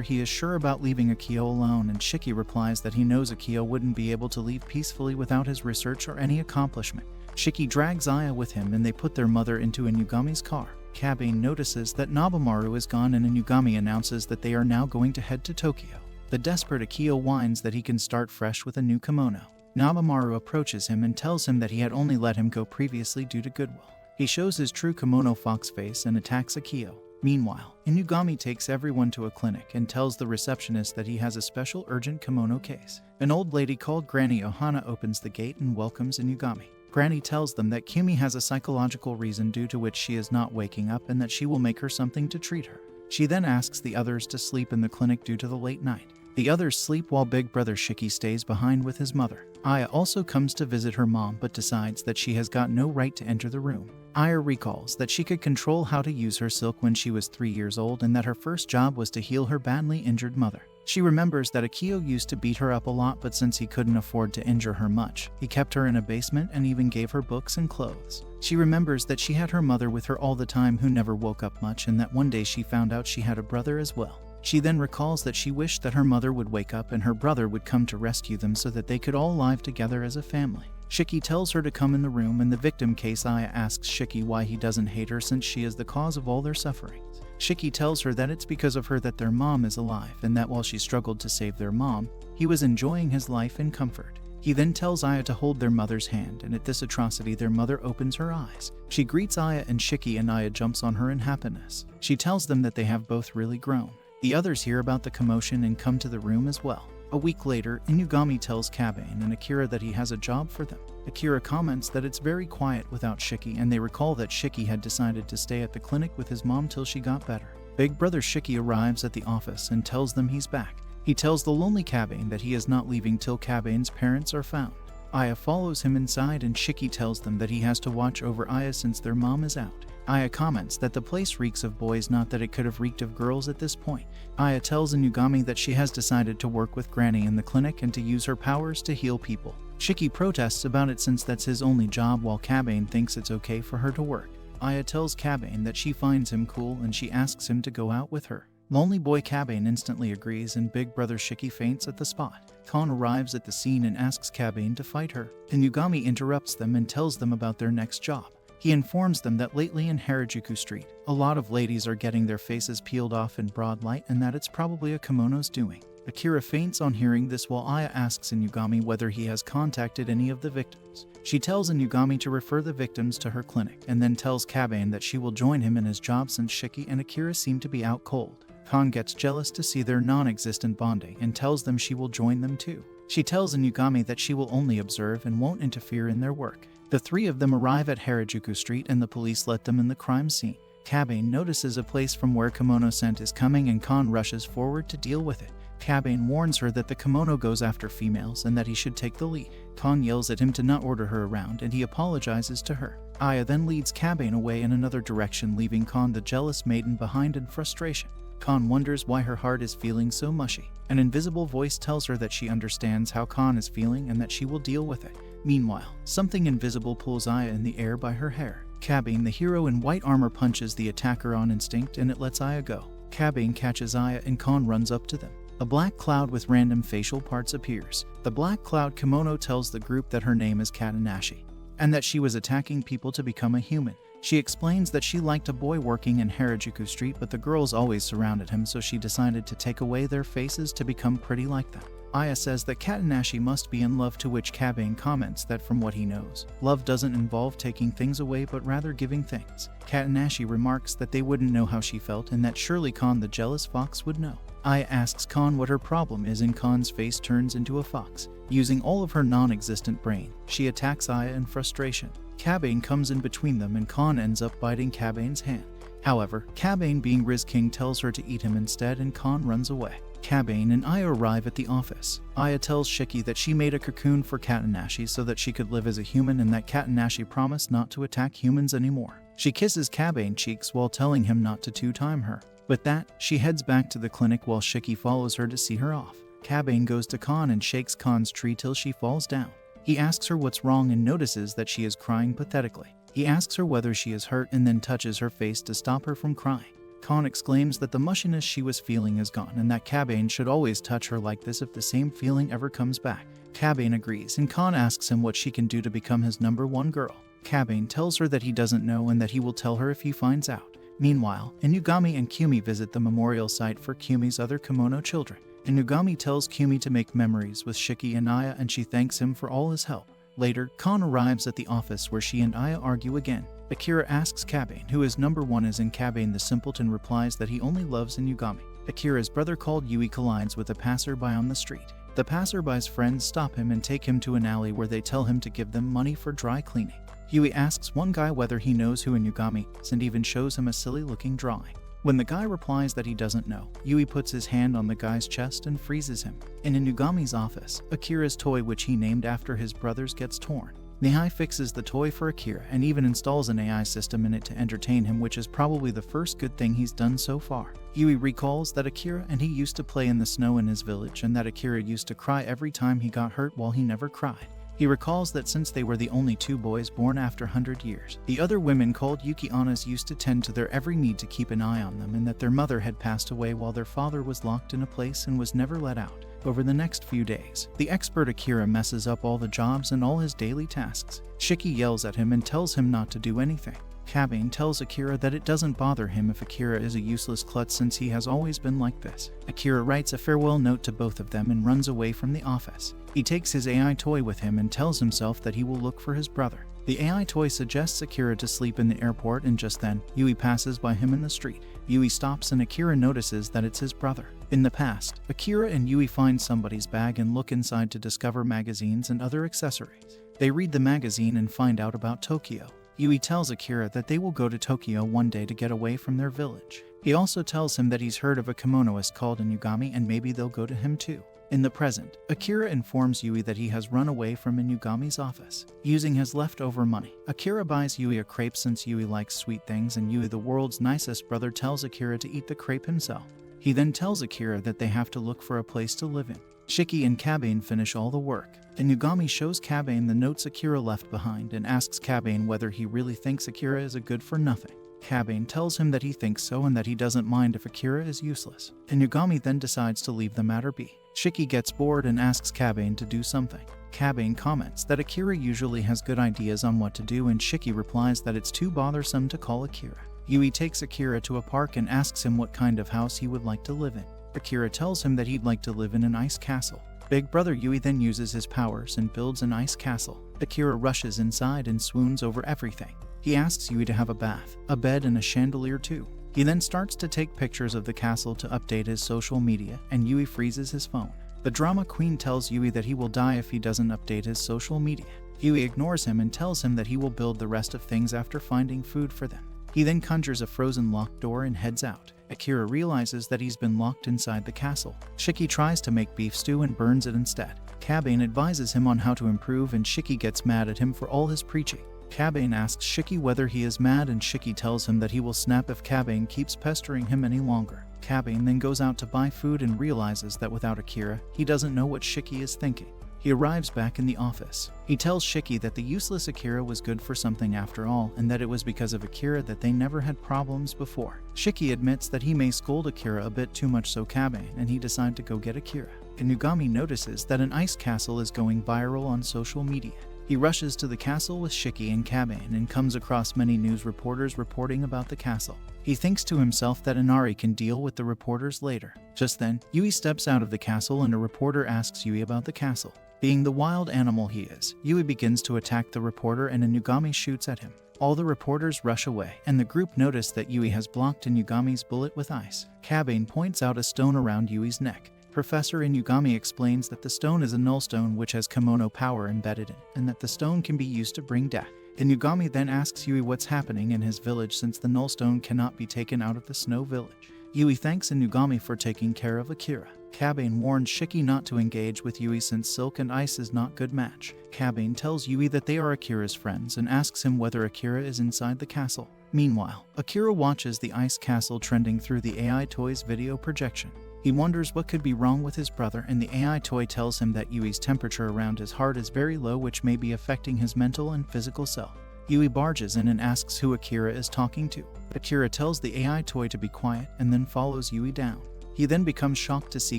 he is sure about leaving Akio alone, and Shiki replies that he knows Akio wouldn't be able to leave peacefully without his research or any accomplishment. Shiki drags Aya with him and they put their mother into Inugami's car. Kabane notices that Nobumaru is gone and Inugami announces that they are now going to head to Tokyo. The desperate Akio whines that he can start fresh with a new kimono. Nobumaru approaches him and tells him that he had only let him go previously due to goodwill. He shows his true kimono fox face and attacks Akio. Meanwhile, Inugami takes everyone to a clinic and tells the receptionist that he has a special urgent kimono case. An old lady called Granny Ohana opens the gate and welcomes Inugami. Granny tells them that Kumi has a psychological reason due to which she is not waking up and that she will make her something to treat her. She then asks the others to sleep in the clinic due to the late night. The others sleep while big brother Shiki stays behind with his mother. Aya also comes to visit her mom but decides that she has got no right to enter the room. Aya recalls that she could control how to use her silk when she was 3 years old and that her first job was to heal her badly injured mother. She remembers that Akio used to beat her up a lot, but since he couldn't afford to injure her much, he kept her in a basement and even gave her books and clothes. She remembers that she had her mother with her all the time who never woke up much, and that one day she found out she had a brother as well. She then recalls that she wished that her mother would wake up and her brother would come to rescue them so that they could all live together as a family. Shiki tells her to come in the room. In the victim case, Aya asks Shiki why he doesn't hate her since she is the cause of all their sufferings. Shiki tells her that it's because of her that their mom is alive, and that while she struggled to save their mom, he was enjoying his life in comfort. He then tells Aya to hold their mother's hand, and at this atrocity their mother opens her eyes. She greets Aya and Shiki, and Aya jumps on her in happiness. She tells them that they have both really grown. The others hear about the commotion and come to the room as well. A week later, Inugami tells Kabane and Akira that he has a job for them. Akira comments that it's very quiet without Shiki, and they recall that Shiki had decided to stay at the clinic with his mom till she got better. Big brother Shiki arrives at the office and tells them he's back. He tells the lonely Kabane that he is not leaving till Kabane's parents are found. Aya follows him inside, and Shiki tells them that he has to watch over Aya since their mom is out. Aya comments that the place reeks of boys, not that it could have reeked of girls at this point. Aya tells Inugami that she has decided to work with Granny in the clinic and to use her powers to heal people. Shiki protests about it since that's his only job, while Kabane thinks it's okay for her to work. Aya tells Kabane that she finds him cool and she asks him to go out with her. Lonely boy Kabane instantly agrees, and big brother Shiki faints at the spot. Kon arrives at the scene and asks Kabane to fight her. Inugami interrupts them and tells them about their next job. He informs them that lately in Harajuku Street, a lot of ladies are getting their faces peeled off in broad light, and that it's probably a kimono's doing. Akira faints on hearing this, while Aya asks Inugami whether he has contacted any of the victims. She tells Inugami to refer the victims to her clinic, and then tells Kabane that she will join him in his job since Shiki and Akira seem to be out cold. Kon gets jealous to see their non-existent bonding and tells them she will join them too. She tells Inugami that she will only observe and won't interfere in their work. The three of them arrive at Harajuku Street and the police let them in the crime scene. Kabane notices a place from where kimono scent is coming, and Kon rushes forward to deal with it. Kabane warns her that the kimono goes after females and that he should take the lead. Kon yells at him to not order her around, and he apologizes to her. Aya then leads Kabane away in another direction, leaving Kon the jealous maiden behind in frustration. Kon wonders why her heart is feeling so mushy. An invisible voice tells her that she understands how Kon is feeling and that she will deal with it. Meanwhile, something invisible pulls Aya in the air by her hair. Kabane, the hero in white armor, punches the attacker on instinct and it lets Aya go. Kabane catches Aya and Kon runs up to them. A black cloud with random facial parts appears. The black cloud Kemono tells the group that her name is Katanashi, and that she was attacking people to become a human. She explains that she liked a boy working in Harajuku Street, but the girls always surrounded him, so she decided to take away their faces to become pretty like them. Aya says that Katanashi must be in love, to which Kabane comments that from what he knows, love doesn't involve taking things away but rather giving things. Katanashi remarks that they wouldn't know how she felt and that surely Kon the jealous fox would know. Aya asks Kon what her problem is, and Kon's face turns into a fox. Using all of her non-existent brain, she attacks Aya in frustration. Kabane comes in between them and Kon ends up biting Kabane's hand. However, Kabane, being Riz King, tells her to eat him instead, and Kon runs away. Kabane and Aya arrive at the office. Aya tells Shiki that she made a cocoon for Katanashi so that she could live as a human, and that Katanashi promised not to attack humans anymore. She kisses Kabane cheeks while telling him not to two-time her. With that, she heads back to the clinic while Shiki follows her to see her off. Kabane goes to Kon and shakes Kon's tree till she falls down. He asks her what's wrong and notices that she is crying pathetically. He asks her whether she is hurt and then touches her face to stop her from crying. Kon exclaims that the mushiness she was feeling is gone and that Kabane should always touch her like this if the same feeling ever comes back. Kabane agrees, and Kon asks him what she can do to become his #1 girl. Kabane tells her that he doesn't know and that he will tell her if he finds out. Meanwhile, Inugami and Kumi visit the memorial site for Kumi's other kimono children. Inugami tells Kumi to make memories with Shiki and Aya, and she thanks him for all his help. Later, Kon arrives at the office where she and Aya argue again. Akira asks Kabane who his #1 is, and Kabane the simpleton replies that he only loves Inugami. Akira's brother called Yui collides with a passerby on the street. The passerby's friends stop him and take him to an alley where they tell him to give them money for dry cleaning. Yui asks one guy whether he knows who Inugami is and even shows him a silly-looking drawing. When the guy replies that he doesn't know, Yui puts his hand on the guy's chest and freezes him. In Inugami's office, Akira's toy, which he named after his brothers, gets torn. Nihai fixes the toy for Akira and even installs an AI system in it to entertain him, which is probably the first good thing he's done so far. Yui recalls that Akira and he used to play in the snow in his village, and that Akira used to cry every time he got hurt while he never cried. He recalls that since they were the only two boys born after 100 years, the other women called Yuki-anas used to tend to their every need to keep an eye on them, and that their mother had passed away while their father was locked in a place and was never let out. Over the next few days, the expert Akira messes up all the jobs and all his daily tasks. Shiki yells at him and tells him not to do anything. Kabane tells Akira that it doesn't bother him if Akira is a useless klutz since he has always been like this. Akira writes a farewell note to both of them and runs away from the office. He takes his AI toy with him and tells himself that he will look for his brother. The AI toy suggests Akira to sleep in the airport, and just then, Yui passes by him in the street. Yui stops and Akira notices that it's his brother. In the past, Akira and Yui find somebody's bag and look inside to discover magazines and other accessories. They read the magazine and find out about Tokyo. Yui tells Akira that they will go to Tokyo one day to get away from their village. He also tells him that he's heard of a kimonoist called Inugami and maybe they'll go to him too. In the present, Akira informs Yui that he has run away from Inugami's office. Using his leftover money, Akira buys Yui a crepe since Yui likes sweet things, and Yui, the world's nicest brother, tells Akira to eat the crepe himself. He then tells Akira that they have to look for a place to live in. Shiki and Kabane finish all the work. Inugami shows Kabane the notes Akira left behind and asks Kabane whether he really thinks Akira is a good-for-nothing. Kabane tells him that he thinks so and that he doesn't mind if Akira is useless. Inugami then decides to leave the matter be. Shiki gets bored and asks Kabane to do something. Kabane comments that Akira usually has good ideas on what to do, and Shiki replies that it's too bothersome to call Akira. Yui takes Akira to a park and asks him what kind of house he would like to live in. Akira tells him that he'd like to live in an ice castle. Big brother Yui then uses his powers and builds an ice castle. Akira rushes inside and swoons over everything. He asks Yui to have a bath, a bed, and a chandelier too. He then starts to take pictures of the castle to update his social media, and Yui freezes his phone. The drama queen tells Yui that he will die if he doesn't update his social media. Yui ignores him and tells him that he will build the rest of things after finding food for them. He then conjures a frozen locked door and heads out. Akira realizes that he's been locked inside the castle. Shiki tries to make beef stew and burns it instead. Kabane advises him on how to improve, and Shiki gets mad at him for all his preaching. Kabane asks Shiki whether he is mad, and Shiki tells him that he will snap if Kabane keeps pestering him any longer. Kabane then goes out to buy food and realizes that without Akira, he doesn't know what Shiki is thinking. He arrives back in the office. He tells Shiki that the useless Akira was good for something after all, and that it was because of Akira that they never had problems before. Shiki admits that he may scold Akira a bit too much, so Kabane and he decide to go get Akira. Inugami notices that an ice castle is going viral on social media. He rushes to the castle with Shiki and Kabane and comes across many news reporters reporting about the castle. He thinks to himself that Inari can deal with the reporters later. Just then, Yui steps out of the castle and a reporter asks Yui about the castle. Being the wild animal he is, Yui begins to attack the reporter and Inugami shoots at him. All the reporters rush away, and the group notice that Yui has blocked Inugami's bullet with ice. Kabane points out a stone around Yui's neck. Professor Inugami explains that the stone is a null stone which has kimono power embedded in, and that the stone can be used to bring death. Inugami then asks Yui what's happening in his village since the null stone cannot be taken out of the snow village. Yui thanks Inugami for taking care of Akira. Kabane warns Shiki not to engage with Yui since silk and ice is not good match. Kabane tells Yui that they are Akira's friends and asks him whether Akira is inside the castle. Meanwhile, Akira watches the ice castle trending through the AI toy's video projection. He wonders what could be wrong with his brother, and the AI toy tells him that Yui's temperature around his heart is very low, which may be affecting his mental and physical self. Yui barges in and asks who Akira is talking to. Akira tells the AI toy to be quiet and then follows Yui down. He then becomes shocked to see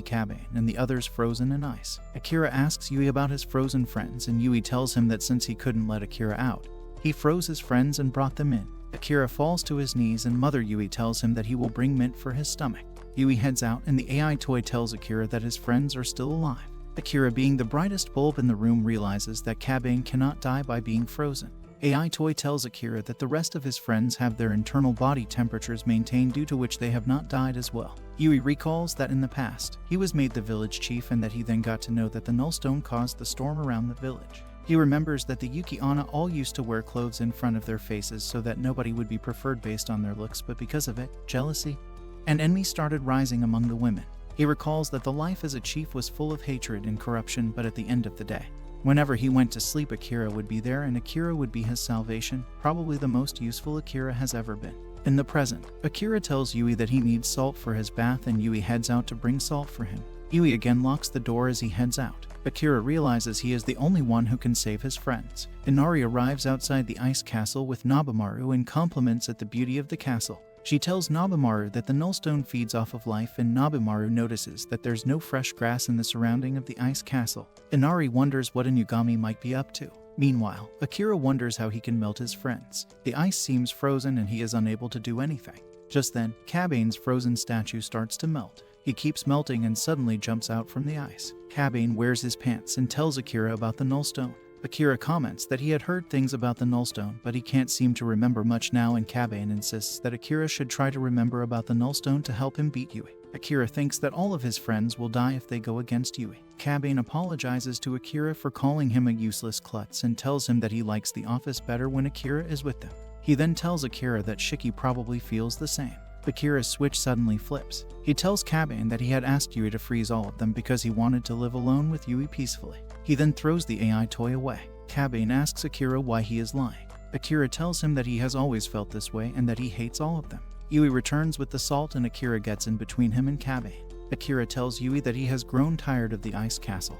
Kabane and the others frozen in ice. Akira asks Yui about his frozen friends, and Yui tells him that since he couldn't let Akira out, he froze his friends and brought them in. Akira falls to his knees and Mother Yui tells him that he will bring mint for his stomach. Yui heads out and the AI toy tells Akira that his friends are still alive. Akira, being the brightest bulb in the room, realizes that Kabane cannot die by being frozen. AI toy tells Akira that the rest of his friends have their internal body temperatures maintained, due to which they have not died as well. Yui recalls that in the past, he was made the village chief and that he then got to know that the null stone caused the storm around the village. He remembers that the Yuki-ana all used to wear clothes in front of their faces so that nobody would be preferred based on their looks, but because of it, jealousy, and envy started rising among the women. He recalls that the life as a chief was full of hatred and corruption, but at the end of the day, whenever he went to sleep, Akira would be there, and Akira would be his salvation, probably the most useful Akira has ever been. In the present, Akira tells Yui that he needs salt for his bath, and Yui heads out to bring salt for him. Yui again locks the door as he heads out. Akira realizes he is the only one who can save his friends. Inari arrives outside the ice castle with Nobamaru and compliments at the beauty of the castle. She tells Nobamaru that the nullstone feeds off of life, and Nobamaru notices that there's no fresh grass in the surrounding of the ice castle. Inari wonders what Inugami might be up to. Meanwhile, Akira wonders how he can melt his friends. The ice seems frozen and he is unable to do anything. Just then, Kabane's frozen statue starts to melt. He keeps melting and suddenly jumps out from the ice. Kabane wears his pants and tells Akira about the nullstone. Akira comments that he had heard things about the nullstone, but he can't seem to remember much now, and Kabane insists that Akira should try to remember about the nullstone to help him beat Yui. Akira thinks that all of his friends will die if they go against Yui. Kabane apologizes to Akira for calling him a useless klutz and tells him that he likes the office better when Akira is with them. He then tells Akira that Shiki probably feels the same. Akira's switch suddenly flips. He tells Kabane that he had asked Yui to freeze all of them because he wanted to live alone with Yui peacefully. He then throws the AI toy away. Kabane asks Akira why he is lying. Akira tells him that he has always felt this way and that he hates all of them. Yui returns with the salt and Akira gets in between him and Kabane. Akira tells Yui that he has grown tired of the ice castle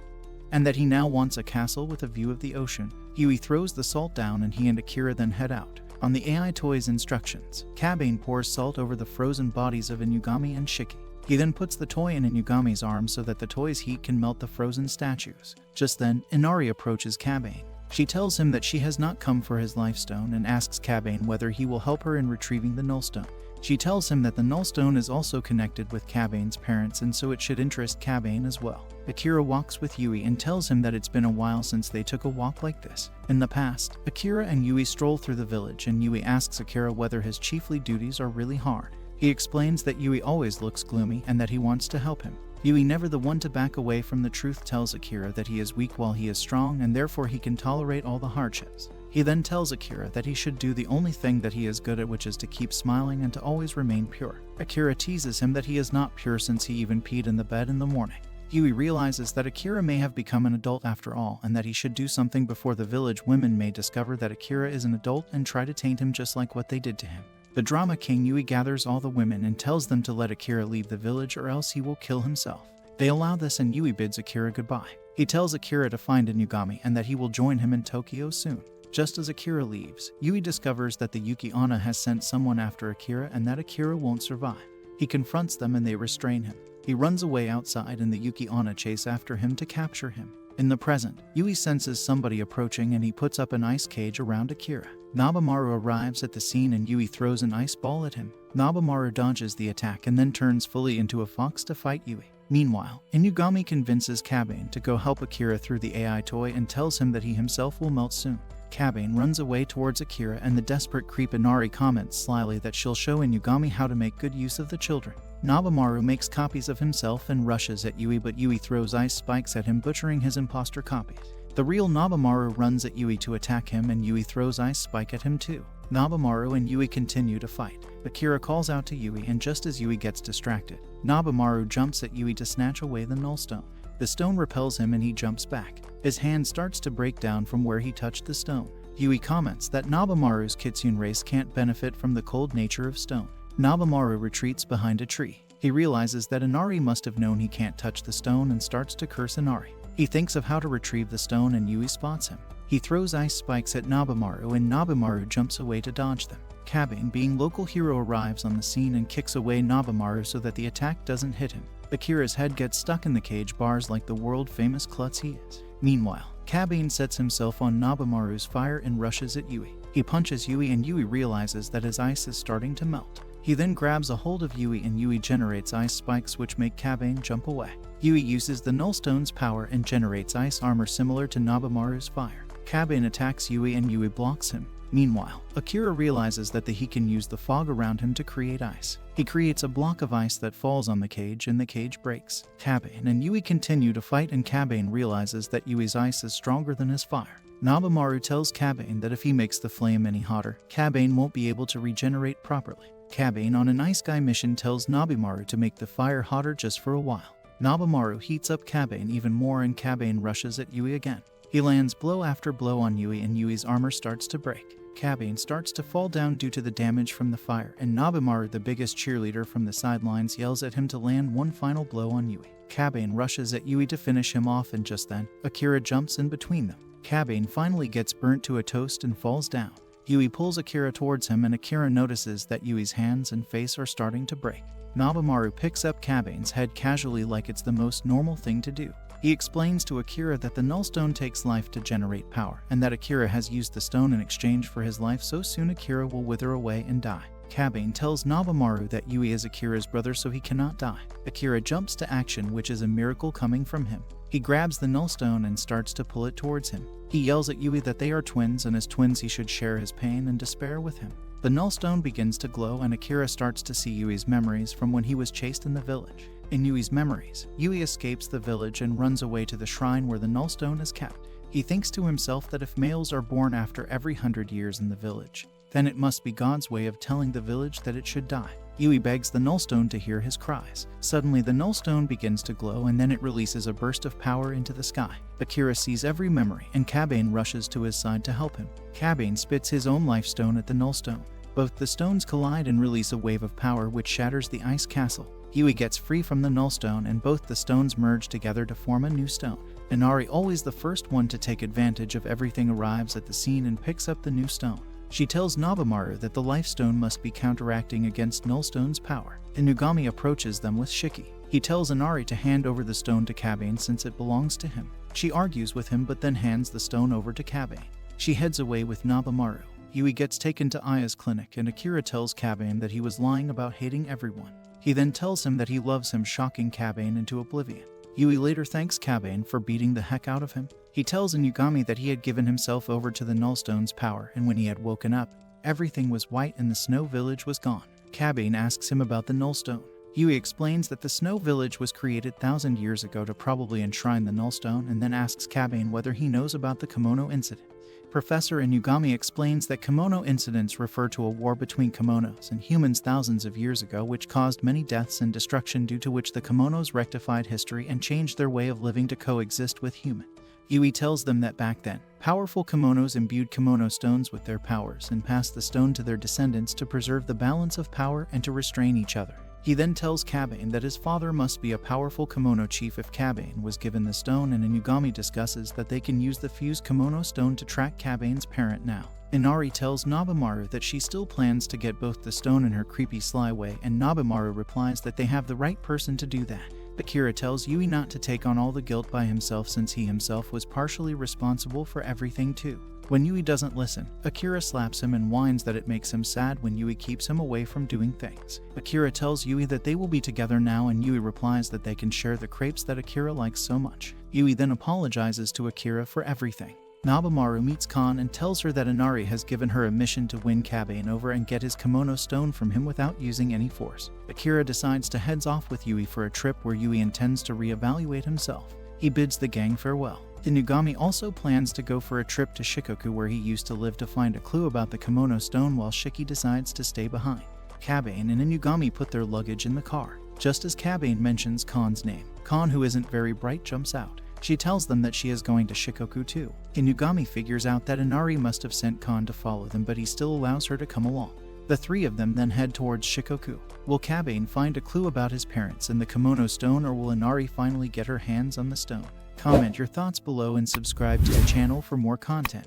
and that he now wants a castle with a view of the ocean. Yui throws the salt down and he and Akira then head out. On the AI toy's instructions, Kabane pours salt over the frozen bodies of Inugami and Shiki. He then puts the toy in Inugami's arm so that the toy's heat can melt the frozen statues. Just then, Inari approaches Kabane. She tells him that she has not come for his lifestone and asks Kabane whether he will help her in retrieving the nullstone. She tells him that the nullstone is also connected with Kabane's parents, and so it should interest Kabane as well. Akira walks with Yui and tells him that it's been a while since they took a walk like this. In the past, Akira and Yui stroll through the village, and Yui asks Akira whether his chiefly duties are really hard. He explains that Yui always looks gloomy and that he wants to help him. Yui, never the one to back away from the truth, tells Akira that he is weak while he is strong and therefore he can tolerate all the hardships. He then tells Akira that he should do the only thing that he is good at, which is to keep smiling and to always remain pure. Akira teases him that he is not pure since he even peed in the bed in the morning. Yui realizes that Akira may have become an adult after all, and that he should do something before the village women may discover that Akira is an adult and try to taint him just like what they did to him. The drama king Yui gathers all the women and tells them to let Akira leave the village or else he will kill himself. They allow this and Yui bids Akira goodbye. He tells Akira to find Inugami and that he will join him in Tokyo soon. Just as Akira leaves, Yui discovers that the Yuki Onna has sent someone after Akira and that Akira won't survive. He confronts them and they restrain him. He runs away outside and the Yuki Onna chase after him to capture him. In the present, Yui senses somebody approaching and he puts up an ice cage around Akira. Nobamaru arrives at the scene and Yui throws an ice ball at him. Nobamaru dodges the attack and then turns fully into a fox to fight Yui. Meanwhile, Inugami convinces Kabane to go help Akira through the AI toy and tells him that he himself will melt soon. Kabane runs away towards Akira and the desperate creep Inari comments slyly that she'll show Inugami how to make good use of the children. Nobamaru makes copies of himself and rushes at Yui, but Yui throws ice spikes at him, butchering his imposter copies. The real Nobamaru runs at Yui to attack him and Yui throws ice spike at him too. Nobamaru and Yui continue to fight. Akira calls out to Yui and just as Yui gets distracted, Nobamaru jumps at Yui to snatch away the nullstone. The stone repels him and he jumps back. His hand starts to break down from where he touched the stone. Yui comments that Nobamaru's Kitsune race can't benefit from the cold nature of stone. Nobamaru retreats behind a tree. He realizes that Inari must have known he can't touch the stone and starts to curse Inari. He thinks of how to retrieve the stone and Yui spots him. He throws ice spikes at Nobamaru and Nobamaru jumps away to dodge them. Kabane, being local hero, arrives on the scene and kicks away Nobamaru so that the attack doesn't hit him. Akira's head gets stuck in the cage bars like the world-famous klutz he is. Meanwhile, Kabane sets himself on Nobamaru's fire and rushes at Yui. He punches Yui and Yui realizes that his ice is starting to melt. He then grabs a hold of Yui and Yui generates ice spikes which make Kabane jump away. Yui uses the nullstone's power and generates ice armor similar to Nobamaru's fire. Kabane attacks Yui and Yui blocks him. Meanwhile, Akira realizes that he can use the fog around him to create ice. He creates a block of ice that falls on the cage and the cage breaks. Kabane and Yui continue to fight and Kabane realizes that Yui's ice is stronger than his fire. Nobamaru tells Kabane that if he makes the flame any hotter, Kabane won't be able to regenerate properly. Kabane on an isekai mission tells Nobumaru to make the fire hotter just for a while. Nobumaru heats up Kabane even more and Kabane rushes at Yui again. He lands blow after blow on Yui and Yui's armor starts to break. Kabane starts to fall down due to the damage from the fire, and Nobumaru, the biggest cheerleader from the sidelines, yells at him to land one final blow on Yui. Kabane rushes at Yui to finish him off, and just then, Akira jumps in between them. Kabane finally gets burnt to a toast and falls down. Yui pulls Akira towards him and Akira notices that Yui's hands and face are starting to break. Nobumaru picks up Kabane's head casually like it's the most normal thing to do. He explains to Akira that the Null Stone takes life to generate power, and that Akira has used the stone in exchange for his life, so soon Akira will wither away and die. Kabane tells Nobumaru that Yui is Akira's brother, so he cannot die. Akira jumps to action, which is a miracle coming from him. He grabs the Null Stone and starts to pull it towards him. He yells at Yui that they are twins, and as twins he should share his pain and despair with him. The Null Stone begins to glow and Akira starts to see Yui's memories from when he was chased in the village. In Yui's memories, Yui escapes the village and runs away to the shrine where the Null Stone is kept. He thinks to himself that if males are born after every 100 years in the village, then it must be God's way of telling the village that it should die. Yui begs the Null Stone to hear his cries. Suddenly the Null Stone begins to glow and then it releases a burst of power into the sky. Akira sees every memory and Kabane rushes to his side to help him. Kabane spits his own life stone at the Null Stone. Both the stones collide and release a wave of power which shatters the ice castle. Yui gets free from the Null Stone and both the stones merge together to form a new stone. Inari, always the first one to take advantage of everything, arrives at the scene and picks up the new stone. She tells Nobumaru that the Life Stone must be counteracting against Null Stone's power. Inugami approaches them with Shiki. He tells Inari to hand over the stone to Kabane since it belongs to him. She argues with him but then hands the stone over to Kabane. She heads away with Nobumaru. Yui gets taken to Aya's clinic and Akira tells Kabane that he was lying about hating everyone. He then tells him that he loves him, shocking Kabane into oblivion. Yui later thanks Kabane for beating the heck out of him. He tells Inugami that he had given himself over to the Null Stone's power, and when he had woken up, everything was white and the Snow Village was gone. Kabane asks him about the Null Stone. Yui explains that the Snow Village was created 1,000 years ago to probably enshrine the Null Stone, and then asks Kabane whether he knows about the Kemono incident. Professor Inugami explains that Kemono incidents refer to a war between Kemonos and humans thousands of years ago which caused many deaths and destruction, due to which the Kemonos rectified history and changed their way of living to coexist with humans. Yui tells them that back then, powerful Kemonos imbued Kemono stones with their powers and passed the stone to their descendants to preserve the balance of power and to restrain each other. He then tells Kabane that his father must be a powerful Kemono chief if Kabane was given the stone, and Inugami discusses that they can use the fused Kemono stone to track Kabane's parent now. Inari tells Nobumaru that she still plans to get both the stone in her creepy sly way, and Nobumaru replies that they have the right person to do that. Akira tells Yui not to take on all the guilt by himself since he himself was partially responsible for everything too. When Yui doesn't listen, Akira slaps him and whines that it makes him sad when Yui keeps him away from doing things. Akira tells Yui that they will be together now, and Yui replies that they can share the crepes that Akira likes so much. Yui then apologizes to Akira for everything. Nobumaru meets Kan and tells her that Inari has given her a mission to win Kabane over and get his Kemono stone from him without using any force. Akira decides to heads off with Yui for a trip where Yui intends to reevaluate himself. He bids the gang farewell. Inugami also plans to go for a trip to Shikoku where he used to live to find a clue about the Kemono stone, while Shiki decides to stay behind. Kabane and Inugami put their luggage in the car. Just as Kabane mentions Kan's name, Kan, who isn't very bright, jumps out. She tells them that she is going to Shikoku too. Inugami figures out that Inari must have sent Kan to follow them, but he still allows her to come along. The three of them then head towards Shikoku. Will Kabane find a clue about his parents and the Kemono stone, or will Inari finally get her hands on the stone? Comment your thoughts below and subscribe to the channel for more content.